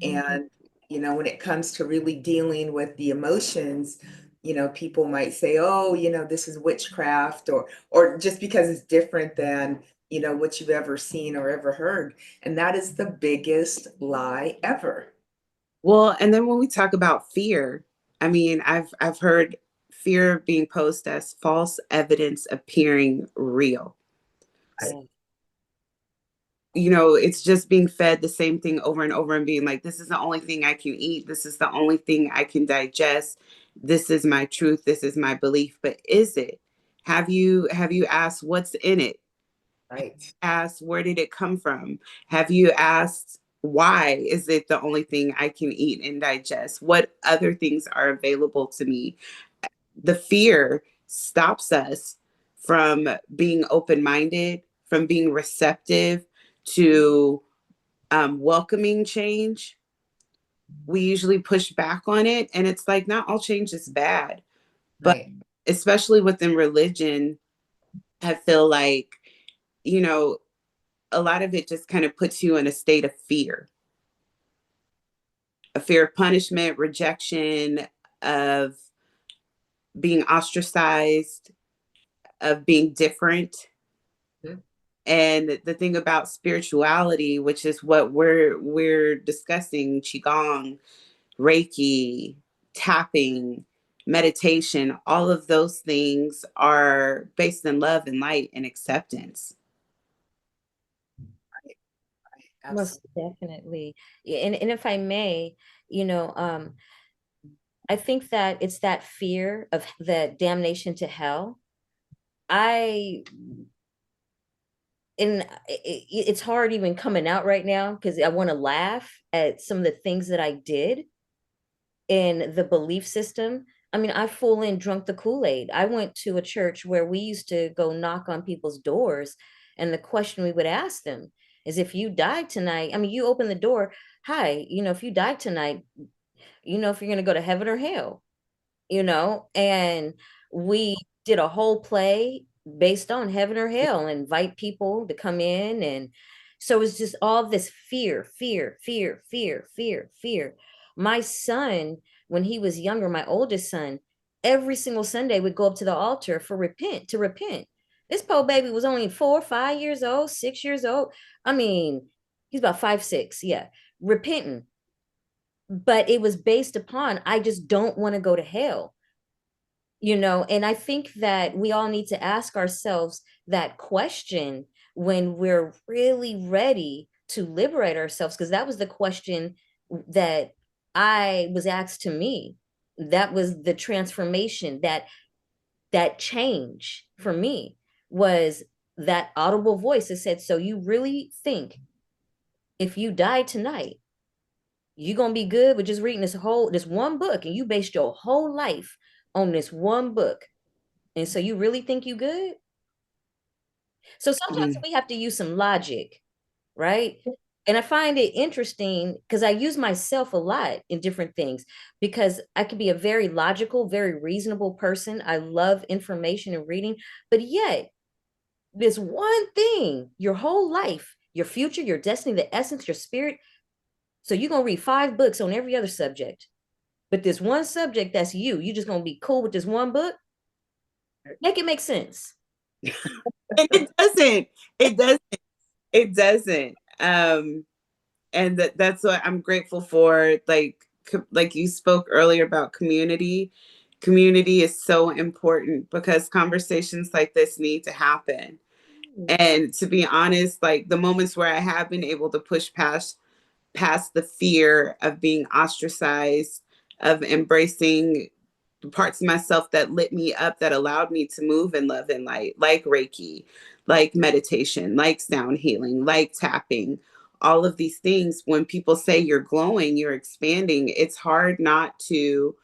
And, you know, when it comes to really dealing with the emotions, you know, people might say, oh, you know, this is witchcraft, or just because it's different than, you know, what you've ever seen or ever heard. And that is the biggest lie ever. Well, and then when we talk about fear, I mean, I've heard fear being posed as false evidence appearing real. Yeah. You know, it's just being fed the same thing over and over and being like, this is the only thing I can eat. This is the only thing I can digest. This is my truth. This is my belief. But is it? Have you asked what's in it? Right. Asked where did it come from? Have you asked why is it the only thing I can eat and digest? What other things are available to me? The fear stops us from being open-minded, from being receptive to welcoming change. We usually push back on it, and it's like not all change is bad, but Right. especially within religion, I feel like, you know, a lot of it just kind of puts you in a state of fear, a fear of punishment, rejection, of being ostracized, of being different. Mhm. And the thing about spirituality, which is what we're discussing, qigong, reiki, tapping, meditation, all of those things are based in love and light and acceptance. Right. Right. Most Absolutely. definitely. Yeah, and if I may, you know, I think that it's that fear of the damnation to hell. I and it's hard even coming out right now because I want to laugh at some of the things that I did in the belief system. I mean, I full in drunk the Kool-Aid. I went to a church where we used to go knock on people's doors, and the question we would ask them is, if you died tonight, I mean, you open the door, hi, you know, if you died tonight, you know, if you're going to go to heaven or hell, you know, and we did a whole play based on heaven or hell, invite people to come in. And so it's just all this fear, fear, fear, fear, fear, fear. My son, when he was younger, my oldest son, every single Sunday would go up to the altar for repent, to repent. This poor baby was only 4 or 5 years old, 6 years old. I mean, he's about 5, 6, yeah, repenting. But it was based upon, I just don't want to go to hell, you know. And I think that we all need to ask ourselves that question when we're really ready to liberate ourselves, because that was the question that I was asked to me. That was the transformation, that change for me was that audible voice that said, so you really think if you die tonight you gonna be good with just reading this one book, and you based your whole life on this one book, and so you really think you good? So sometimes Mm. we have to use some logic, right? And I find it interesting because I use myself a lot in different things, because I can be a very logical, very reasonable person. I love information and reading, but yet this one thing, your whole life, your future, your destiny, the essence, your spirit. So you're gonna read 5 books on every other subject, but this one subject, that's you just gonna be cool with this one book. Make it make sense. And it doesn't. It doesn't. It doesn't. And that's what I'm grateful for. Like you spoke earlier about community. Community is so important because conversations like this need to happen. And to be honest, like the moments where I have been able to push past the fear of being ostracized, of embracing parts of myself that lit me up, that allowed me to move in love and light, like Reiki, like meditation, like sound healing, like tapping, all of these things. When people say you're glowing, you're expanding, it's hard not to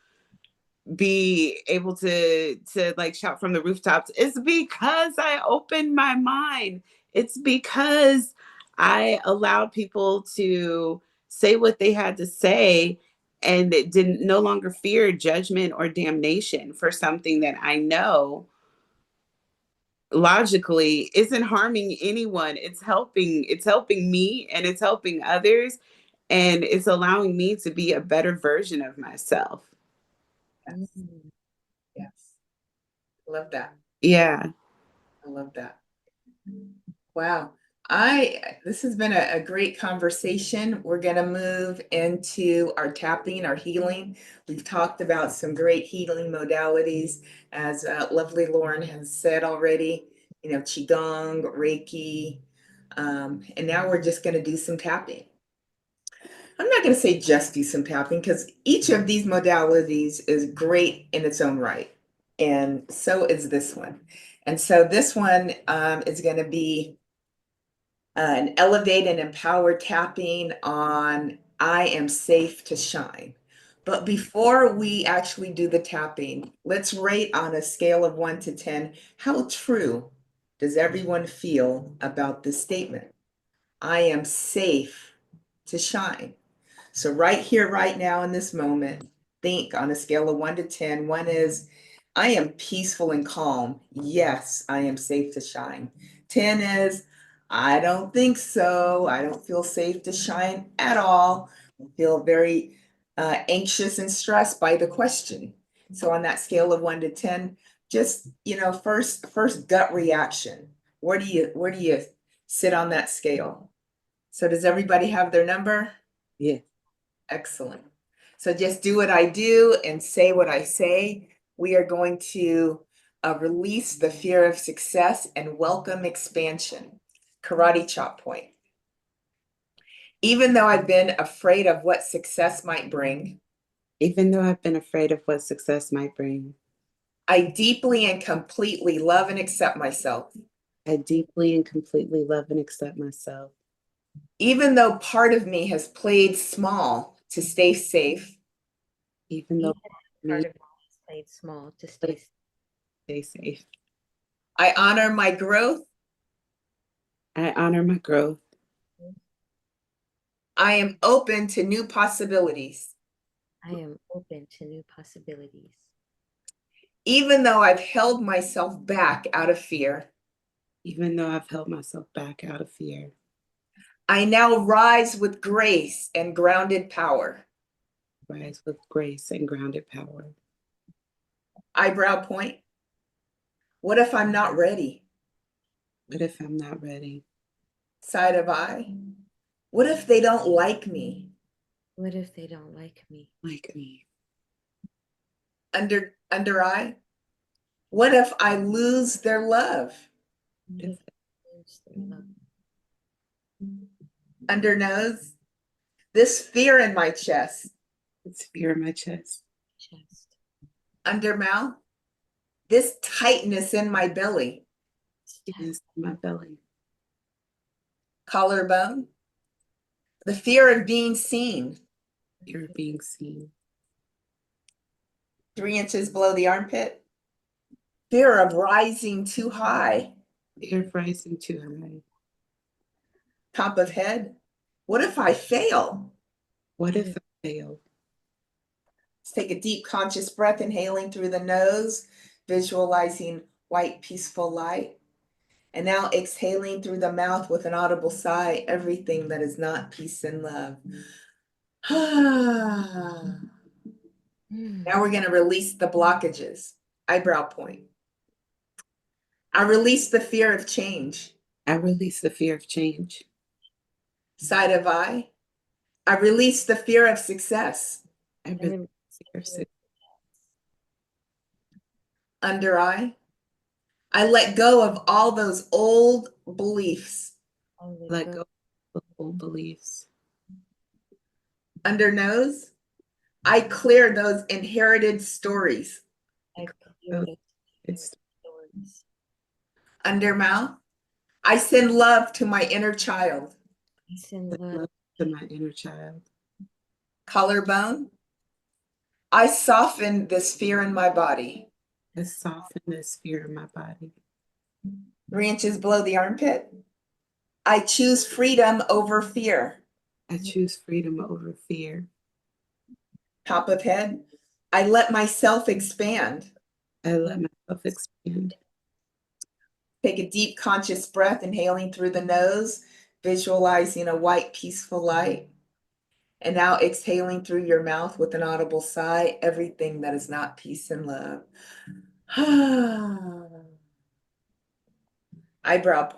be able to like shout from the rooftops. It's because I opened my mind. It's because I allowed people to say what they had to say, and it didn't no longer fear judgment or damnation for something that I know logically isn't harming anyone. It's helping me, and it's helping others, and it's allowing me to be a better version of myself. Yes. Mm. Yes. Love that. Yeah. I love that. Wow. This has been a great conversation. We're going to move into our tapping, our healing. We've talked about some great healing modalities, as lovely Lauren has said already, Qigong, Reiki, and now we're just going to do some tapping. I'm not going to say just do some tapping, because each of these modalities is great in its own right. And so is this one. And so this one is going to be an elevate and empower tapping on I am safe to shine. But before we actually do the tapping, let's rate on a scale of 1 to 10, how true does everyone feel about this statement? I am safe to shine. So right here, right now, in this moment, think on a scale of 1 to 10. 1 is, I am peaceful and calm. Yes, I am safe to shine. 10 is, I don't think so. I don't feel safe to shine at all. I feel very anxious and stressed by the question. So on that scale of 1 to 10, just, first gut reaction. Where do you sit on that scale? So does everybody have their number? Yeah. Excellent. So just do what I do and say what I say. We are going to release the fear of success and welcome expansion. Karate chop point. Even though I've been afraid of what success might bring, Even though I've been afraid of what success might bring, I deeply and completely love and accept myself. I deeply and completely love and accept myself. Even though part of me has played small to stay safe, Even though Part me of it is played small to stay. stay safe. I honor my growth. I honor my growth. I am open to new possibilities. I am open to new possibilities. Even though I've held myself back out of fear, Even though I've held myself back out of fear, I now rise with grace and grounded power. rise with grace and grounded power. Eyebrow point. What if I'm not ready? But if I'm not ready, Side of eye. What if they don't like me? What if they don't like me? like me, Under eye. What if I lose their love? What if I lose their love? Under nose. This fear in my chest. it's fear in my chest. Chest. Under mouth. This tightness in my belly. It's in my belly. Collarbone. The fear of being seen. Fear of being seen. 3 inches below the armpit. Fear of rising too high. Fear of rising too high. Top of head. What if I fail? What if I fail? Let's take a deep conscious breath, inhaling through the nose, visualizing white, peaceful light. And now exhaling through the mouth with an audible sigh, everything that is not peace and love. Now we're going to release the blockages. Eyebrow point. I release the fear of change. I release the fear of change. Side of eye. I release the fear of success. I release the fear of success. Under eye. I let go of all those old beliefs. Let go of old beliefs. Under nose. I clear those inherited stories. I clear It's stories. Under mouth. I send love to my inner child. I send love love. to my inner child. Collarbone. I soften this fear in my body. I soften this fear in my body. 3 inches below the armpit. I choose freedom over fear. I choose freedom over fear. Top of head, I let myself expand. I let myself expand. Take a deep conscious breath, inhaling through the nose, visualizing a white, peaceful light. And now exhaling through your mouth with an audible sigh, everything that is not peace and love. Eyebrow.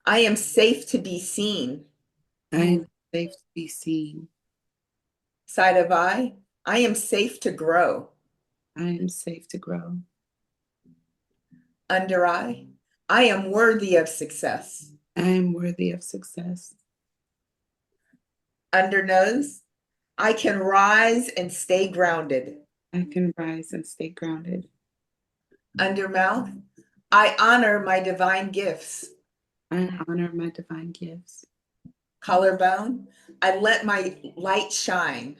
I am safe to be seen. I am safe to be seen. Side of eye, I am safe to grow. I am safe to grow. Under eye, I am worthy of success. I am worthy of success. Under nose, I can rise and stay grounded. I can rise and stay grounded. Under mouth, I honor my divine gifts. I honor my divine gifts. Collarbone, I let my light shine.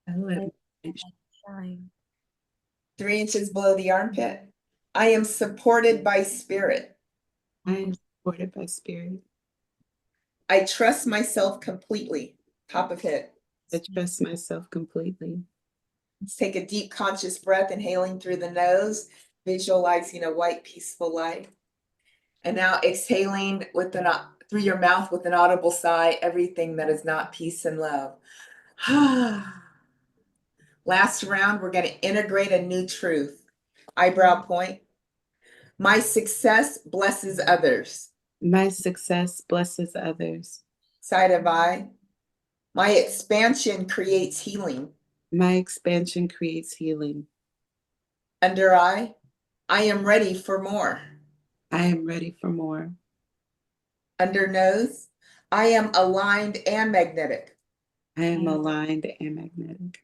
I let my light Shine. 3 inches below the armpit, I am supported by spirit. I am supported by spirit. I trust myself completely. Top of head. I trust myself completely. Let's take a deep conscious breath, inhaling through the nose, visualizing a white, peaceful light. And now exhaling with through your mouth with an audible sigh, everything that is not peace and love. Last round, we're going to integrate a new truth. Eyebrow point. My success blesses others. My success blesses others. Side of eye. My expansion creates healing. My expansion creates healing. Under eye. I am ready for more. I am ready for more. Under nose. I am aligned and magnetic. I am aligned and magnetic.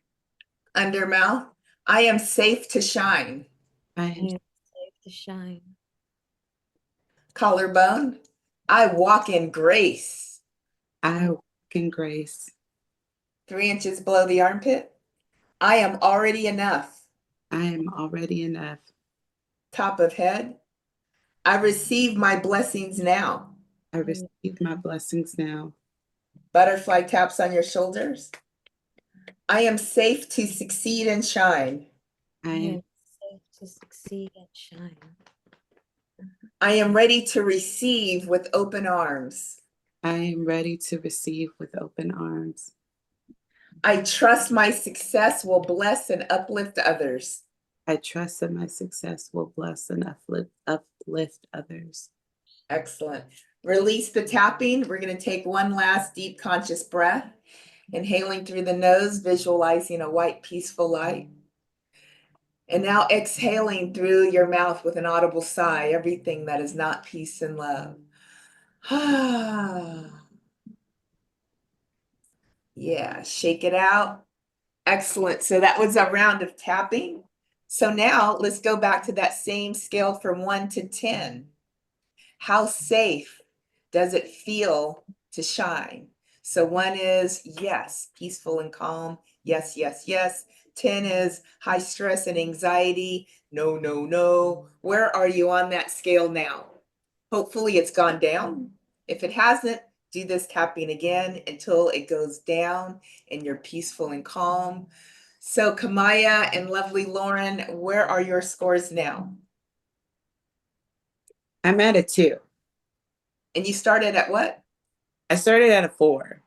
Under mouth. I am safe to shine. I I am am safe to shine. Collarbone. I walk in grace. I walk in grace. 3 inches below the armpit. I am already enough. I am already enough. Top of head. I receive my blessings now. I receive my blessings now. Butterfly taps on your shoulders. I am safe to succeed and shine. I I am am safe to succeed and shine. I am ready to receive with open arms. I am ready to receive with open arms. I trust my success will bless and uplift others. I trust that my success will bless and uplift others. Excellent. Release the tapping. We're going to take one last deep conscious breath. Inhaling through the nose, visualizing a white, peaceful light. And now exhaling through your mouth with an audible sigh, everything that is not peace and love. Yeah, shake it out. Excellent. So that was a round of tapping. So now let's go back to that same scale from 1 to 10. How safe does it feel to shine? So 1 is yes, peaceful and calm. Yes, yes, yes. 10 is high stress and anxiety. No, no, no. Where are you on that scale now? Hopefully it's gone down. If it hasn't, do this tapping again until it goes down and you're peaceful and calm. So Kemiyah and lovely Lauren, where are your scores now? I'm at a 2. And you started at what? I started at a 4.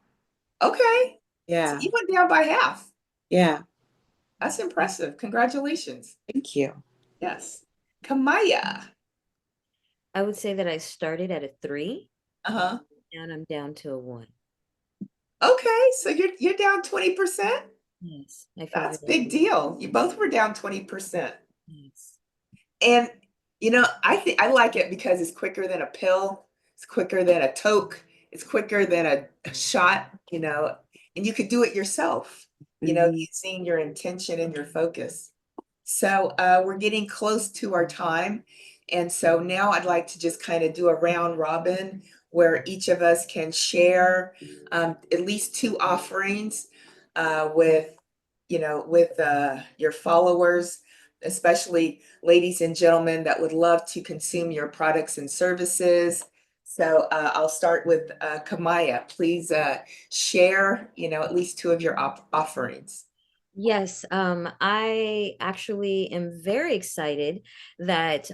Okay. Yeah. So you went down by half. Yeah. That's impressive. Congratulations. Thank you. Yes. Kemiyah. I would say that I started at a 3 Uh-huh. and I'm down to a 1. Okay. So you're down 20%. Yes. I feel That's a really big deal. You both were down 20%. nice. And I think I like it because it's quicker than a pill, it's quicker than a toke, it's quicker than a shot, and you could do it yourself, Mhm. using your intention and your focus. So we're getting close to our time. And so now I'd like to just kind of do a round robin where each of us can share at least 2 offerings with your followers, especially ladies and gentlemen that would love to consume your products and services. So I'll start with Kemiyah. Please share, at least two of your offerings. Yes, I actually am very excited that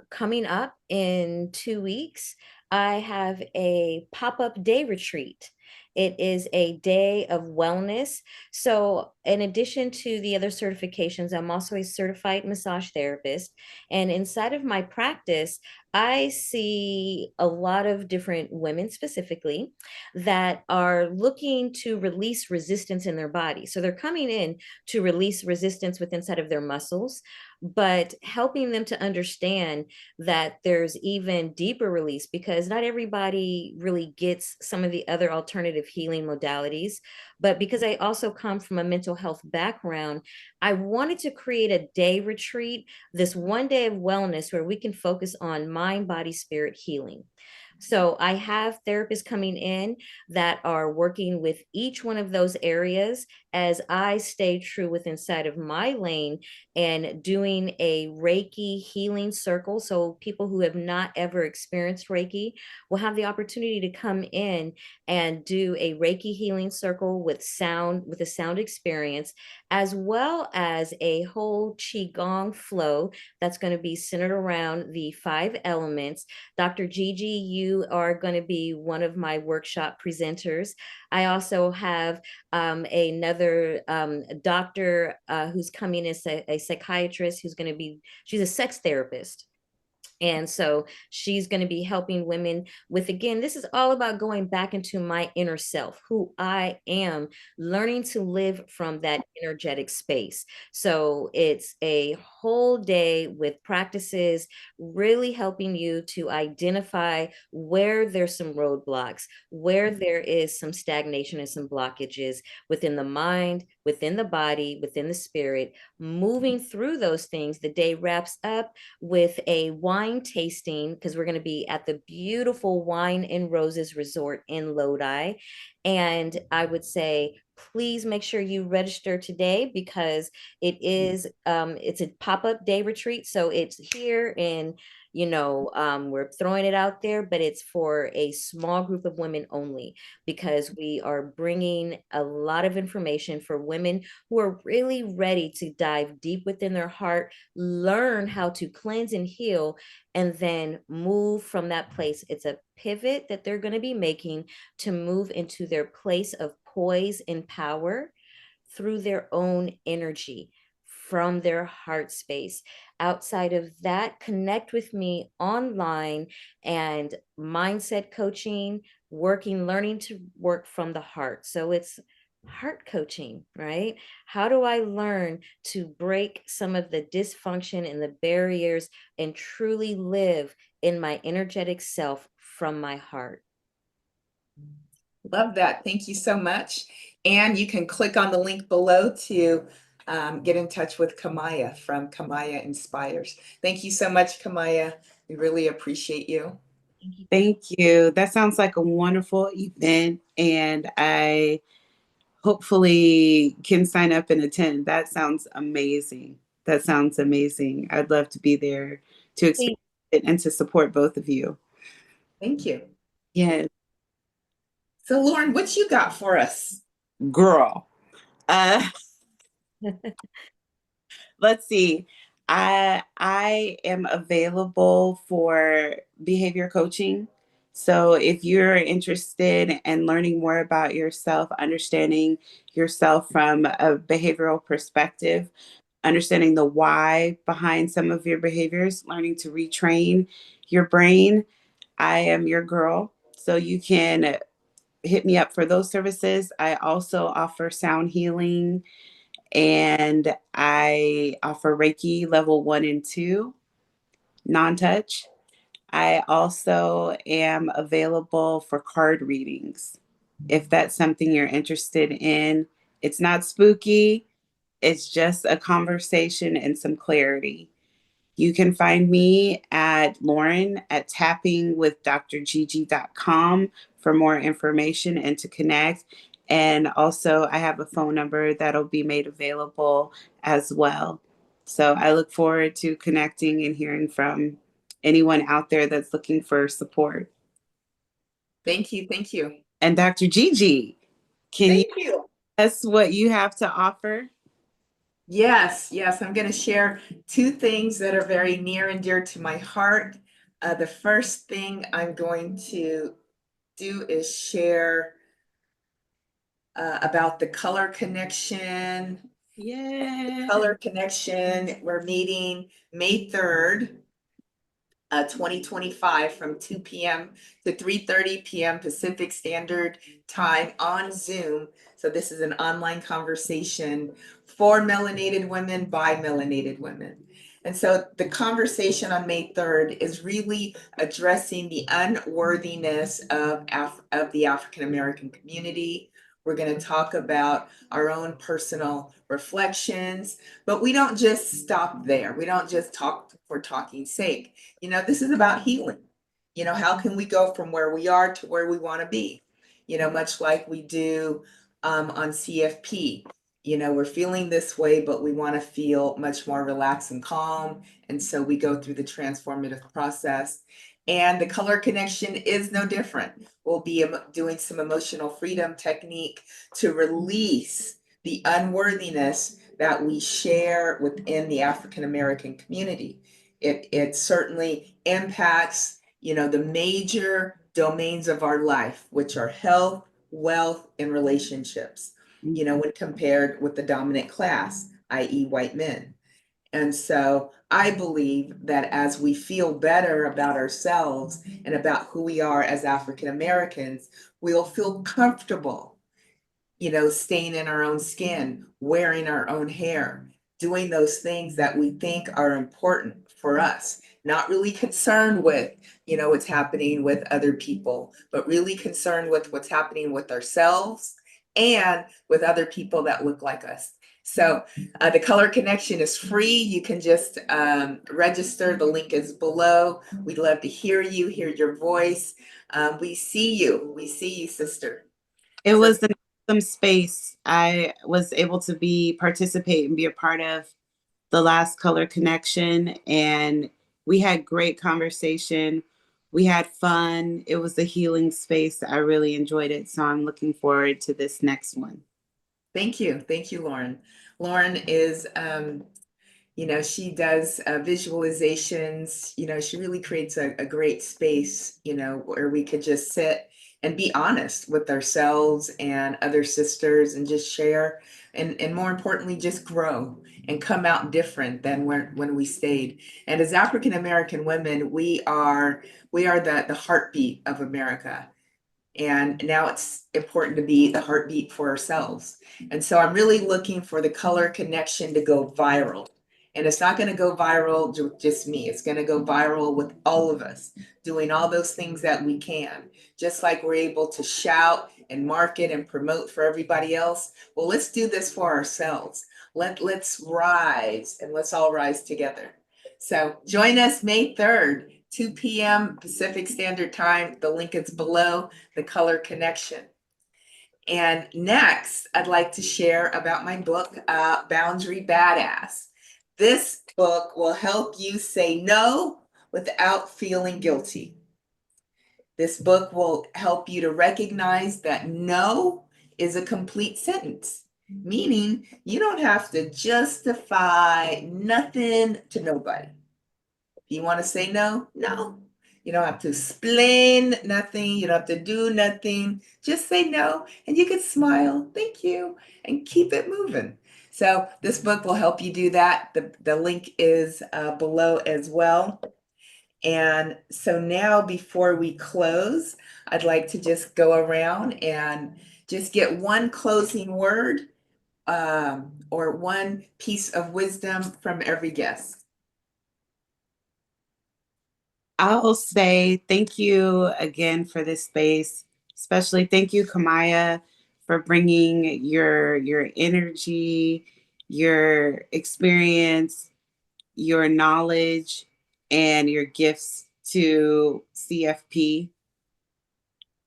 coming up in 2 weeks, I have a pop-up day retreat. It is a day of wellness. So, in addition to the other certifications, I'm also a certified massage therapist. And inside of my practice, I see a lot of different women specifically that are looking to release resistance in their body. So, they're coming in to release resistance within inside of their muscles, but helping them to understand that there's even deeper release because not everybody really gets some of the other alternative healing modalities. But because I also come from a mental health background, I wanted to create a day retreat, this one day of wellness where we can focus on mind, body, spirit healing. So I have therapists coming in that are working with each one of those areas as I stay true with inside of my lane and doing a Reiki healing circle. So people who have not ever experienced Reiki will have the opportunity to come in and do a Reiki healing circle with sound, with a sound experience, as well as a whole Qigong flow that's going to be centered around the 5 elements. Dr. Gigi, you are going to be one of my workshop presenters. I also have another doctor who's coming as a psychiatrist who's going to be, she's a sex therapist. And so she's going to be helping women with, again, this is all about going back into my inner self, who I am, learning to live from that energetic space. So it's a whole day with practices, really helping you to identify where there's some roadblocks, where there is some stagnation and some blockages within the mind, within the body, within the spirit, moving through those things. The day wraps up with a wine tasting because we're going to be at the beautiful Wine and Roses Resort in Lodi. And I would say, please make sure you register today because it's a pop-up day retreat. So it's here in, we're throwing it out there, but it's for a small group of women only because we are bringing a lot of information for women who are really ready to dive deep within their heart, learn how to cleanse and heal, and then move from that place. It's a pivot that they're going to be making to move into their place of poise and power through their own energy from their heart space. Outside of that, connect with me online and mindset coaching, learning to work from the heart. So it's heart coaching, right? How do I learn to break some of the dysfunction and the barriers and truly live in my energetic self from my heart? Love that. Thank you so much. And you can click on the link below to get in touch with Kemiyah from Kemiyah Inspires. Thank you so much, Kemiyah. We really appreciate you. Thank you. That sounds like a wonderful event, and I hopefully can sign up and attend. That sounds amazing. That sounds amazing. I'd love to be there to experience it and to support both of you. Thank you. Yes, So, Lauren, what you got for us? girl. Let's see. I am available for behavior coaching. So if you're interested in learning more about yourself, understanding yourself from a behavioral perspective, understanding the why behind some of your behaviors, learning to retrain your brain, I am your girl. So you can hit me up for those services. I also offer sound healing and I offer Reiki level 1 and 2, non touch. I also am available for card readings if that's something you're interested in. It's not spooky, it's just a conversation and some clarity. You can find me at Lauren at tappingwithdrgigi.com for more information and to connect. And also, I have a phone number that'll be made available as well. So I look forward to connecting and hearing from anyone out there that's looking for support. Thank you. Thank you. And Dr. Gigi, can you Thank you. tell us what you have to offer? Yes, yes. I'm going to share two things that are very near and dear to my heart. The first thing I'm going to do is share about the color connection. Yeah. Color connection. We're meeting May 3rd. 2025 from 2 p.m. to 3:30 p.m. Pacific Standard Time on Zoom. So this is an online conversation for melanated women by melanated women. And so the conversation on May 3rd is really addressing the unworthiness of the African American community. We're going to talk about our own personal reflections, but we don't just stop there. We don't just talk for talking's sake. This is about healing. How can we go from where we are to where we want to be? Much like we do on CFP. We're feeling this way, but we want to feel much more relaxed and calm. And so we go through the transformative process. And the color connection is no different. We'll be doing some emotional freedom technique to release the unworthiness that we share within the African American community. It certainly impacts, the major domains of our life, which are health, wealth, and relationships, when compared with the dominant class, i.e., white men. And so I believe that as we feel better about ourselves and about who we are as African Americans, we'll feel comfortable, staying in our own skin, wearing our own hair, doing those things that we think are important for us, not really concerned with, what's happening with other people, but really concerned with what's happening with ourselves and with other people that look like us. So the color connection is free. You can just register. The link is below. We'd love to hear you, hear your voice. We see you. We see you, sister. It was an awesome space. I was able to participate and be a part of the last color connection, and we had great conversation. We had fun. It was a healing space. I really enjoyed it. So I'm looking forward to this next one. Thank you. Thank you, Lauren. Lauren is, she does visualizations. She really creates a great space, where we could just sit and be honest with ourselves and other sisters and just share and more importantly, just grow and come out different than when we stayed. And as African American women, we are the heartbeat of America. And now it's important to be the heartbeat for ourselves. And so I'm really looking for the color connection to go viral. And it's not going to go viral just me. It's going to go viral with all of us doing all those things that we can. Just like we're able to shout and market and promote for everybody else. Well, let's do this for ourselves. Let's rise and let's all rise together. So join us May 3rd, 2 p.m. Pacific Standard Time. The link is below. The color connection. And next, I'd like to share about my book, Boundary Badass. This book will help you say no without feeling guilty. This book will help you to recognize that no is a complete sentence, meaning you don't have to justify nothing to nobody. If you want to say no, no. You don't have to explain nothing. You don't have to do nothing. Just say no, and you can smile, thank you, and keep it moving. So this book will help you do that. The link is below as well. And so now before we close, I'd like to just go around and just get one closing word or one piece of wisdom from every guest. I'll say thank you again for this space. Especially thank you, Kemiyah, for bringing your energy, your experience, your knowledge, and your gifts to CFP.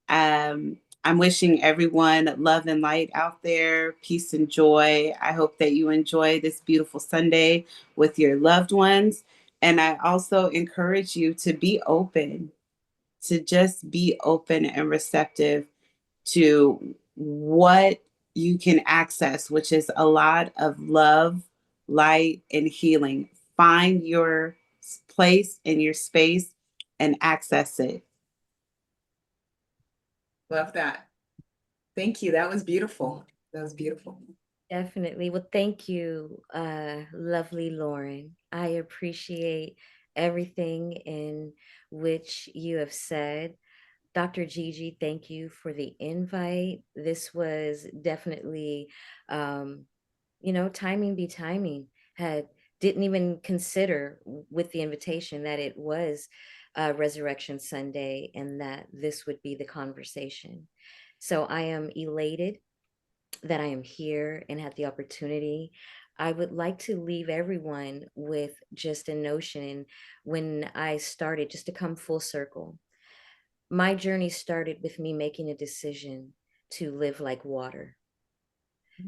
I'm wishing everyone love and light out there, peace and joy. I hope that you enjoy this beautiful Sunday with your loved ones. And I also encourage you to be open. to just be open and receptive to what you can access, which is a lot of love, light, and healing. Find your place in your space and access it. Love that. Thank you. That was beautiful. That was beautiful. Definitely. Well, thank you, lovely Lauren. I appreciate everything in which you have said. Dr. Gigi, thank you for the invite. This was definitely, um, timing be timing. Didn't even consider with the invitation that it was Resurrection Sunday and that this would be the conversation. So I am elated that I am here and had the opportunity. I would like to leave everyone with just a notion when I started, just to come full circle. My journey started with me making a decision to live like water,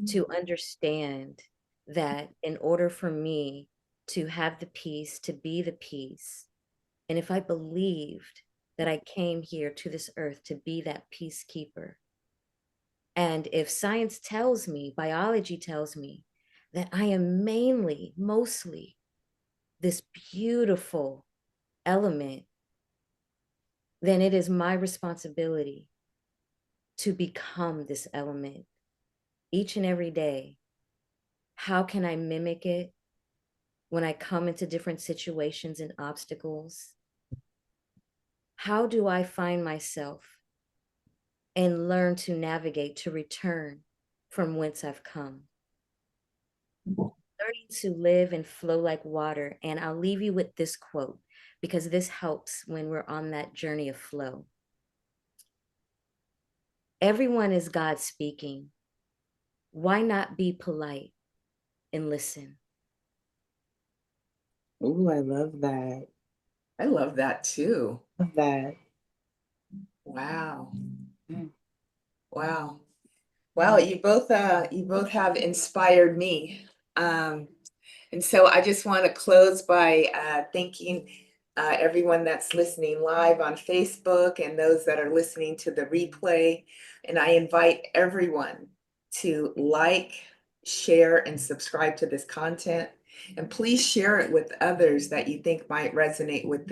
to understand that in order for me to have the peace, to be the peace, and if I believed that I came here to this earth to be that peacekeeper, and if science tells me, biology tells me that I am mostly this beautiful element, then it is my responsibility to become this element each and every day. How can I mimic it when I come into different situations and obstacles? How do I find myself and learn to navigate, to return from whence I've come? Learning to live and flow like water. And I'll leave you with this quote because this helps when we're on that journey of flow. Everyone is God speaking. Why not be polite and listen? Oh, I love that. I love that too. Love that. Wow. Mm. Wow. Wow, you both have inspired me. And so I just want to close by thanking everyone that's listening live on Facebook and those that are listening to the replay. And I invite everyone to like, share, and subscribe to this content. And please share it with others that you think might resonate with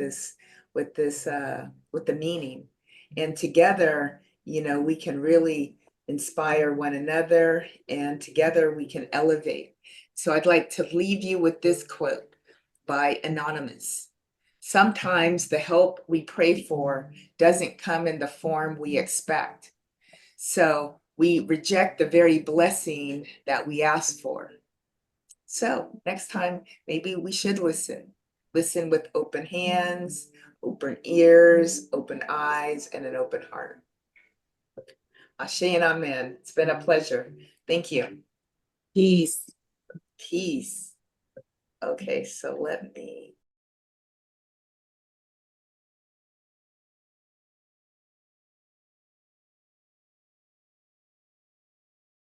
with the meaning. And together, we can really inspire one another, and together we can elevate. So I'd like to leave you with this quote by Anonymous. Sometimes the help we pray for doesn't come in the form we expect. So we reject the very blessing that we ask for. So next time, maybe we should listen. Listen with open hands, open ears, open eyes, and an open heart. Ashe and amen. It's been a pleasure. Thank you. Peace. Peace. Okay, so let me